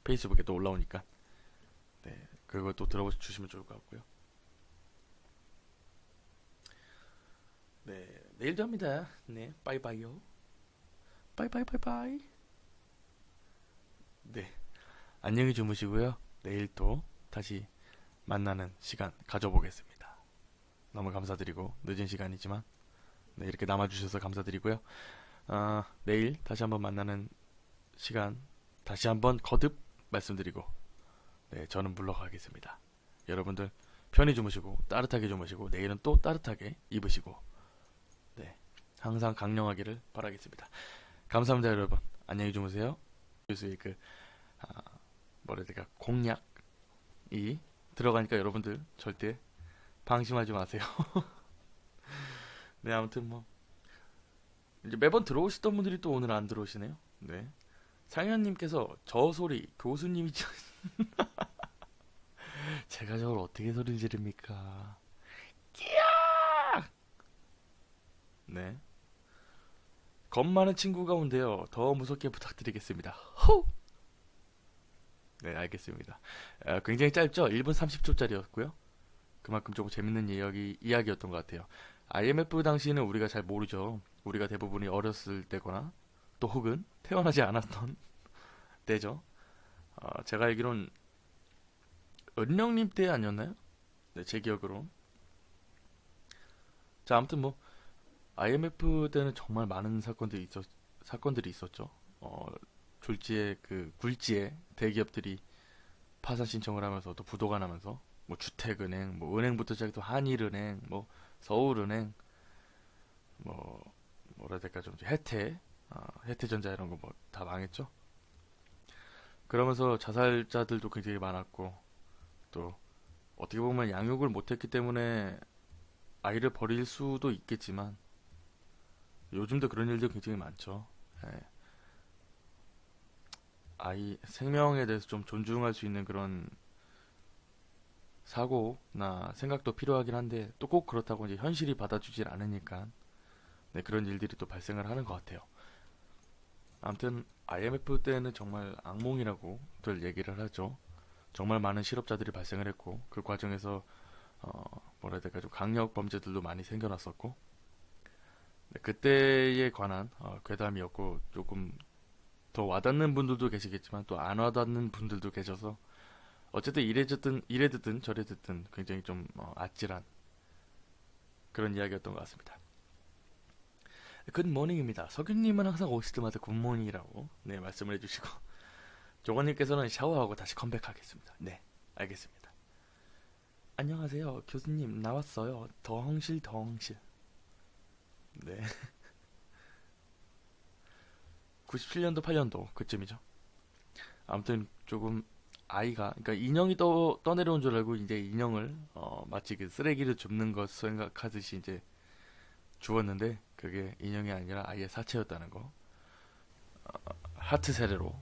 페이스북에 또 올라오니까 네 그걸 또 들어주시면 좋을 것 같고요. 네 내일도 합니다. 네 빠이빠이요. 빠이빠이빠이빠이. 네 안녕히 주무시고요. 내일 또 다시 만나는 시간 가져보겠습니다. 너무 감사드리고 늦은 시간이지만 네, 이렇게 남아주셔서 감사드리고요. 내일 다시 한번 만나는 시간 다시 한번 거듭 말씀드리고 네, 저는 물러가겠습니다. 여러분들 편히 주무시고 따뜻하게 주무시고 내일은 또 따뜻하게 입으시고 네, 항상 강령하기를 바라겠습니다. 감사합니다 여러분. 안녕히 주무세요. 교수의 그 뭐라 해야 될까 공약이 들어가니까 여러분들 절대 방심하지 마세요. 네 아무튼 뭐 이제 매번 들어오시던 분들이 또 오늘 안 들어오시네요. 네 상현님께서 저 소리 교수님이 제가 저걸 어떻게 소리 지릅니까? 네 겁 많은 친구가 온대요. 더 무섭게 부탁드리겠습니다. 호! 네 알겠습니다. 굉장히 짧죠? 1분 30초짜리였고요. 그만큼 조금 재밌는 이야기였던 것 같아요. IMF 당시에는 우리가 잘 모르죠. 우리가 대부분이 어렸을 때거나 또 혹은 태어나지 않았던 때죠. 제가 알기론 은령님 때 아니었나요? 네, 제 기억으로. 자, 아무튼 뭐 IMF 때는 정말 많은 사건들이 있었죠. 졸지에 그 굴지에 대기업들이 파산 신청을 하면서 또 부도가 나면서 뭐 주택은행, 뭐 은행부터 시작해서 한일은행, 뭐 서울은행, 뭐 뭐라 해야 될까 좀 혜태전자 이런 거 뭐 다 망했죠. 그러면서 자살자들도 굉장히 많았고 또 어떻게 보면 양육을 못했기 때문에 아이를 버릴 수도 있겠지만 요즘도 그런 일도 굉장히 많죠. 예. 아이 생명에 대해서 좀 존중할 수 있는 그런 사고나 생각도 필요하긴 한데 또 꼭 그렇다고 이제 현실이 받아주질 않으니까 네, 그런 일들이 또 발생을 하는 것 같아요. 아무튼 IMF 때는 정말 악몽이라고들 얘기를 하죠. 정말 많은 실업자들이 발생을 했고 그 과정에서 뭐라 해야 될까 좀 강력 범죄들도 많이 생겨났었고 네, 그때에 관한 괴담이었고 조금 더 와닿는 분들도 계시겠지만 또 안 와닿는 분들도 계셔서 어쨌든 이래 듣든 저래 듣든 굉장히 좀 아찔한 그런 이야기였던 것 같습니다. 굿모닝입니다. 석윤님은 항상 오실 때마다 굿모닝이라고 네 말씀을 해주시고 조건님께서는 샤워하고 다시 컴백하겠습니다. 네 알겠습니다. 안녕하세요 교수님 나왔어요. 덩실 네 97년도 8년도 그쯤이죠. 아무튼 조금 아이가 그러니까 인형이 떠내려온 줄 알고 이제 인형을 마치 그 쓰레기를 줍는 것 생각하듯이 이제 주었는데 그게 인형이 아니라 아이의 사체였다는 거 하트 세례로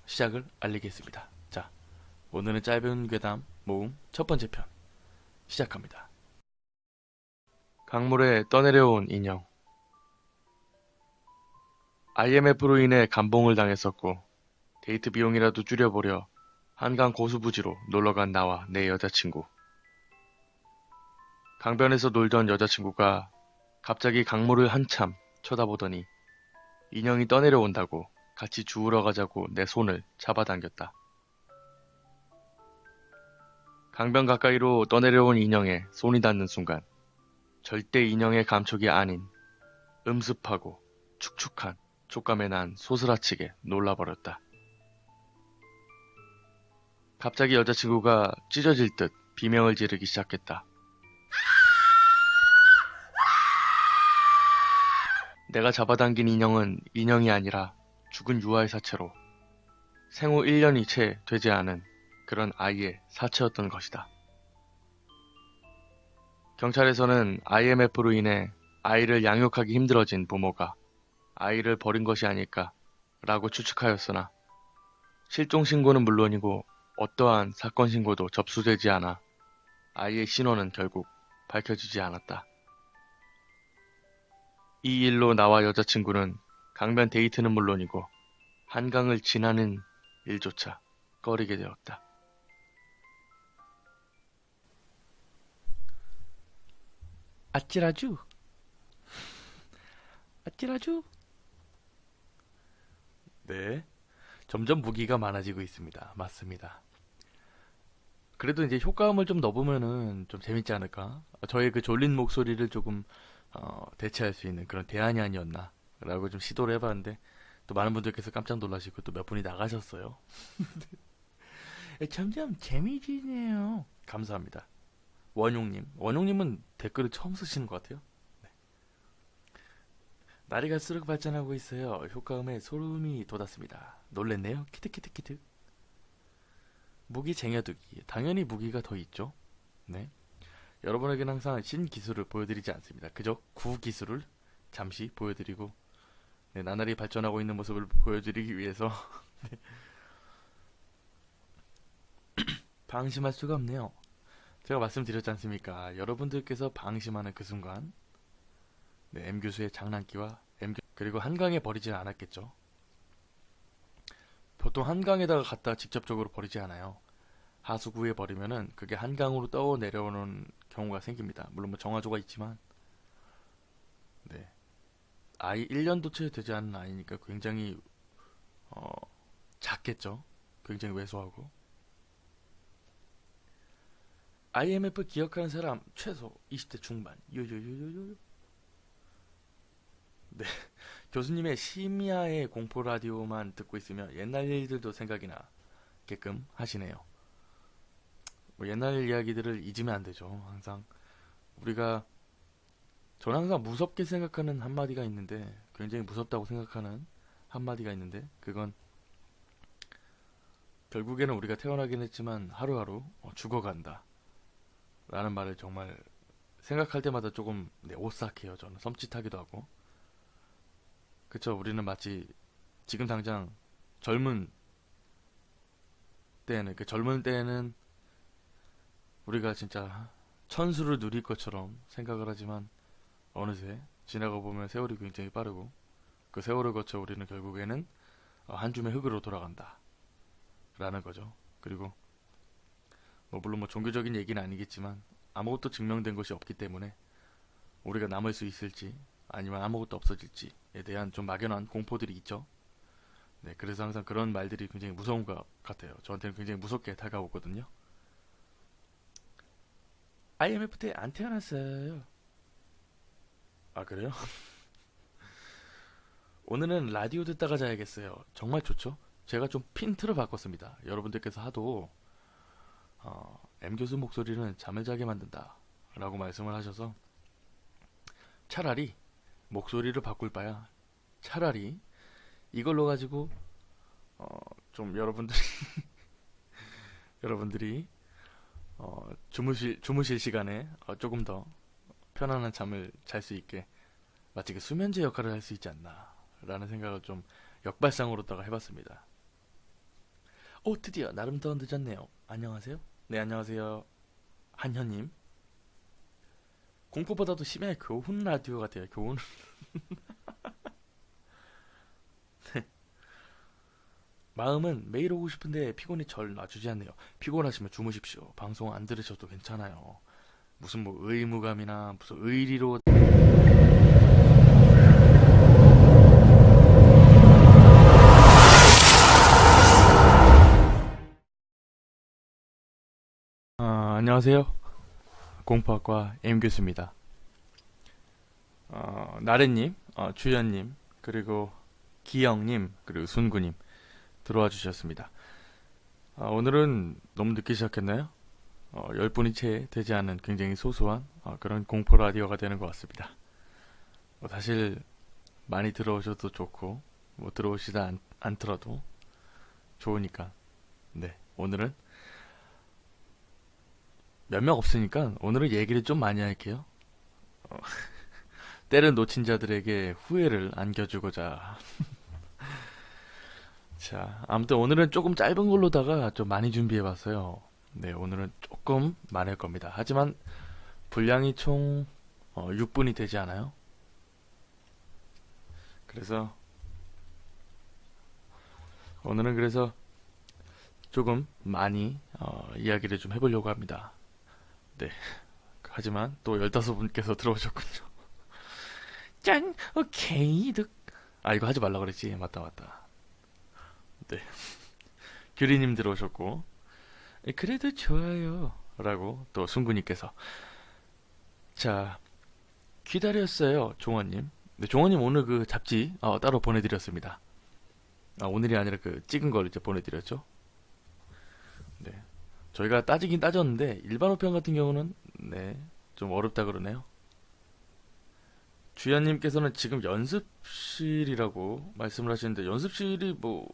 시작을 알리겠습니다. 자 오늘은 짧은 괴담 모음 첫 번째 편 시작합니다. 강물에 떠내려온 인형. IMF로 인해 감봉을 당했었고 데이트 비용이라도 줄여보려 한강 고수부지로 놀러간 나와 내 여자친구. 강변에서 놀던 여자친구가 갑자기 강물을 한참 쳐다보더니 인형이 떠내려온다고 같이 주우러 가자고 내 손을 잡아당겼다. 강변 가까이로 떠내려온 인형에 손이 닿는 순간 절대 인형의 감촉이 아닌 음습하고 축축한 촉감에 난 소스라치게 놀라버렸다. 갑자기 여자친구가 찢어질 듯 비명을 지르기 시작했다. 내가 잡아당긴 인형은 인형이 아니라 죽은 유아의 사체로 생후 1년이 채 되지 않은 그런 아이의 사체였던 것이다. 경찰에서는 IMF로 인해 아이를 양육하기 힘들어진 부모가 아이를 버린 것이 아닐까 라고 추측하였으나 실종 신고는 물론이고 어떠한 사건 신고도 접수되지 않아 아이의 신원은 결국 밝혀지지 않았다. 이 일로 나와 여자친구는 강변 데이트는 물론이고 한강을 지나는 일조차 꺼리게 되었다. 아찔하쥬? 아찔하쥬? 네. 점점 무기가 많아지고 있습니다. 맞습니다. 그래도 이제 효과음을 좀 넣어보면은 좀 재밌지 않을까? 저의 그 졸린 목소리를 조금 대체할 수 있는 그런 대안이 아니었나? 라고 좀 시도를 해봤는데 또 많은 분들께서 깜짝 놀라시고 또 몇 분이 나가셨어요. 점점 재미지네요. 감사합니다. 원용님은 댓글을 처음 쓰시는 것 같아요. 네. 날이 갈수록 발전하고 있어요. 효과음에 소름이 돋았습니다. 놀랬네요. 키득키득키득. 무기 쟁여두기. 당연히 무기가 더 있죠. 네. 여러분에게는 항상 신기술을 보여드리지 않습니다. 그저 구기술을 잠시 보여드리고 네, 나날이 발전하고 있는 모습을 보여드리기 위해서 네. 방심할 수가 없네요. 제가 말씀드렸지 않습니까? 여러분들께서 방심하는 그 순간 네, M교수의 장난기와 그리고 한강에 버리지 않았겠죠. 보통 한강에다가 갖다 직접적으로 버리지 않아요. 하수구에 버리면은 그게 한강으로 떠 내려오는 경우가 생깁니다. 물론 뭐 정화조가 있지만 네. 아이 1년도 채 되지 않은 아이니까 굉장히 작겠죠. 굉장히 왜소하고. IMF 기억하는 사람 최소 20대 중반. 요요요요요. 네. 교수님의 심야의 공포 라디오만 듣고 있으면 옛날 일들도 생각이 나게끔 하시네요. 뭐 옛날 이야기들을 잊으면 안 되죠. 항상 저는 항상 무섭게 생각하는 한마디가 있는데 굉장히 무섭다고 생각하는 한마디가 있는데 그건 결국에는 우리가 태어나긴 했지만 하루하루 죽어간다 라는 말을 정말 생각할 때마다 조금 오싹해요. 저는 섬찟하기도 하고 그쵸. 우리는 마치 지금 당장 젊은 때에는 우리가 진짜 천수를 누릴 것처럼 생각을 하지만 어느새 지나가 보면 세월이 굉장히 빠르고 그 세월을 거쳐 우리는 결국에는 한 줌의 흙으로 돌아간다 라는 거죠. 그리고 물론 종교적인 얘기는 아니겠지만 아무것도 증명된 것이 없기 때문에 우리가 남을 수 있을지 아니면 아무것도 없어질지에 대한 좀 막연한 공포들이 있죠. 네, 그래서 항상 그런 말들이 굉장히 무서운 것 같아요. 저한테는 굉장히 무섭게 다가오거든요. IMF 때 안 태어났어요. 아, 그래요? 오늘은 라디오 듣다가 자야겠어요. 정말 좋죠? 제가 좀 핀트를 바꿨습니다. 여러분들께서 하도 M교수 목소리는 잠을 자게 만든다 라고 말씀을 하셔서 차라리 목소리를 바꿀 바야 차라리 이걸로 가지고 좀 여러분들이 주무실 시간에 조금 더 편안한 잠을 잘 수 있게 마치 그 수면제 역할을 할 수 있지 않나 라는 생각을 좀 역발상으로다가 해봤습니다. 드디어 나름 더 늦었네요. 안녕하세요. 네, 안녕하세요. 한현님. 공포보다도 심해 교훈 라디오 같아요. 교훈. 네. 마음은 매일 오고 싶은데 피곤이 절 놔주지 않네요. 피곤하시면 주무십시오. 방송 안 들으셔도 괜찮아요. 무슨 의무감이나 무슨 의리로 안녕하세요. 공포학과 M교수입니다. 나래님, 주연님, 그리고 기영님, 그리고 순구님 들어와 주셨습니다. 오늘은 너무 늦게 시작했나요? 10분이 채 되지 않은 굉장히 소소한 그런 공포 라디오가 되는 것 같습니다. 사실 많이 들어오셔도 좋고 뭐 들어오시다 않더라도 좋으니까. 네, 오늘은 몇 명 없으니까 오늘은 얘기를 좀 많이 할게요. 어, 때를 놓친 자들에게 후회를 안겨주고자. 자, 아무튼 오늘은 조금 짧은 걸로다가 좀 많이 준비해봤어요. 네, 오늘은 조금 많을 겁니다. 하지만 분량이 총 6분이 되지 않아요? 그래서 오늘은 그래서 조금 많이 이야기를 좀 해보려고 합니다. 네, 하지만 또 15분께서 들어오셨군요. 짠! 오케이 득. 아, 이거 하지 말라 그랬지. 맞다 맞다. 네, 규리님 들어오셨고, 그래도 좋아요 라고 또 순구님께서. 자, 기다렸어요 종원님. 네, 종원님 오늘 그 잡지 따로 보내드렸습니다. 아, 오늘이 아니라 그 찍은 걸 이제 보내드렸죠. 네, 저희가 따지긴 따졌는데 일반 호평 같은 경우는 네, 좀 어렵다 그러네요. 주연님께서는 지금 연습실이라고 말씀을 하시는데, 연습실이 뭐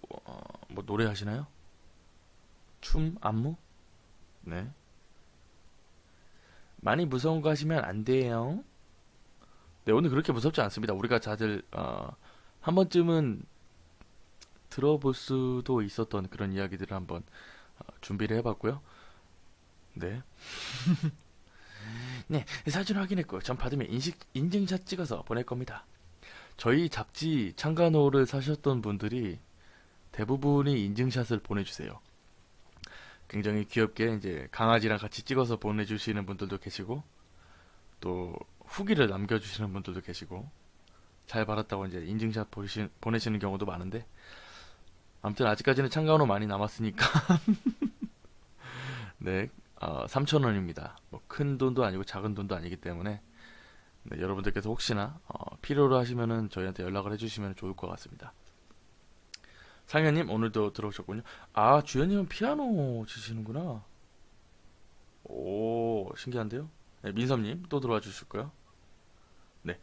노래 하시나요? 춤? 안무? 네. 많이 무서운 거 하시면 안 돼요. 네, 오늘 그렇게 무섭지 않습니다. 우리가 다들 한 번쯤은 들어볼 수도 있었던 그런 이야기들을 한번 준비를 해봤고요. 네. 네, 사진 확인했고 전 받으면 인증샷 찍어서 보낼 겁니다. 저희 잡지 창간호를 사셨던 분들이 대부분이 인증샷을 보내주세요. 굉장히 귀엽게 이제 강아지랑 같이 찍어서 보내주시는 분들도 계시고, 또 후기를 남겨주시는 분들도 계시고, 잘 받았다고 이제 인증샷 보내시는 경우도 많은데, 아무튼 아직까지는 창간호 많이 남았으니까 네, 3,000원입니다. 뭐 큰 돈도 아니고 작은 돈도 아니기 때문에, 네, 여러분들께서 혹시나 필요로 하시면은 저희한테 연락을 해주시면 좋을 것 같습니다. 상현님 오늘도 들어오셨군요. 아, 주연님은 피아노 치시는구나. 오, 신기한데요? 네, 민섭님 또 들어와 주실 거요. 네,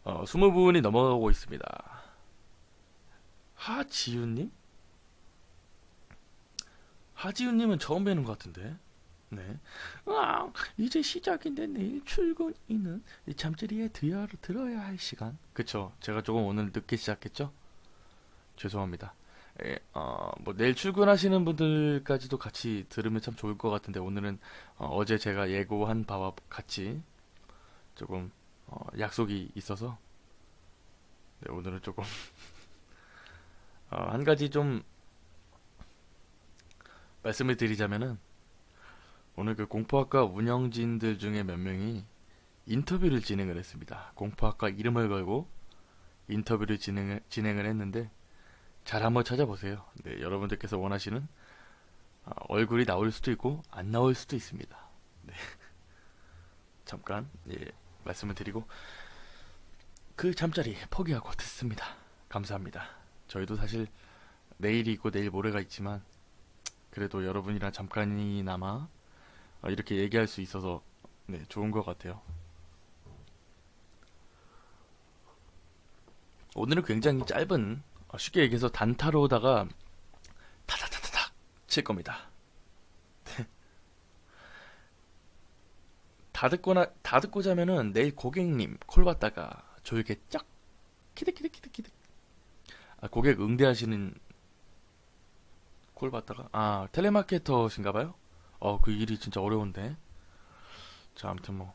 20분이 넘어가고 있습니다. 하지윤님? 하지윤님은 처음 뵈는 것 같은데. 네. 이제 시작인데 내일 출근이는 이 잠자리에 들어야 할 시간. 그쵸. 제가 조금 오늘 늦게 시작했죠? 죄송합니다. 예, 뭐 내일 출근하시는 분들까지도 같이 들으면 참 좋을 것 같은데, 오늘은 어제 제가 예고한 바와 같이 조금 약속이 있어서, 네, 오늘은 조금 한 가지 좀 말씀을 드리자면은, 오늘 그 공포학과 운영진들 중에 몇 명이 인터뷰를 진행을 했습니다. 공포학과 이름을 걸고 인터뷰를 진행을 했는데, 잘 한번 찾아보세요. 네, 여러분들께서 원하시는 얼굴이 나올 수도 있고 안 나올 수도 있습니다. 네, 잠깐 말씀을 드리고 그 잠자리 포기하고 듣습니다. 감사합니다. 저희도 사실 내일이 있고 내일 모레가 있지만, 그래도 여러분이랑 잠깐이나마 이렇게 얘기할 수 있어서 네, 좋은 것 같아요. 오늘은 굉장히 짧은, 쉽게 얘기해서 단타로다가 타다다다닥 칠 겁니다. 다 듣고 자면은 내일 고객님 콜 받다가 졸게 쫙 키득키득키득키득. 아, 고객 응대하시는 콜 받다가, 텔레마케터신가봐요. 그 일이 진짜 어려운데. 자, 아무튼 뭐,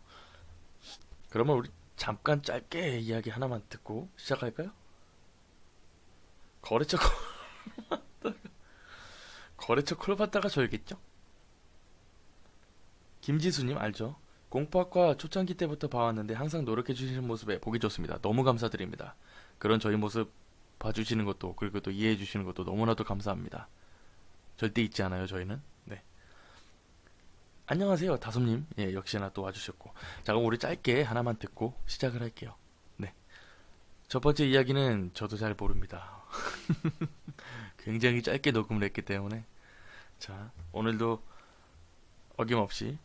그러면 우리 잠깐 짧게 이야기 하나만 듣고 시작할까요? 거래처 거래처 콜 받다가 졸겠죠? 김지수님 알죠? 공포학과 초창기 때부터 봐왔는데 항상 노력해주시는 모습에 보기 좋습니다. 너무 감사드립니다. 그런 저희 모습 봐주시는 것도, 그리고 또 이해해주시는 것도 너무나도 감사합니다. 절대 잊지 않아요, 저희는. 네. 안녕하세요, 다솜님. 예, 역시나 또 와주셨고. 자, 그럼 우리 짧게 하나만 듣고 시작을 할게요. 네. 첫 번째 이야기는 저도 잘 모릅니다. 굉장히 짧게 녹음을 했기 때문에. 자, 오늘도 어김없이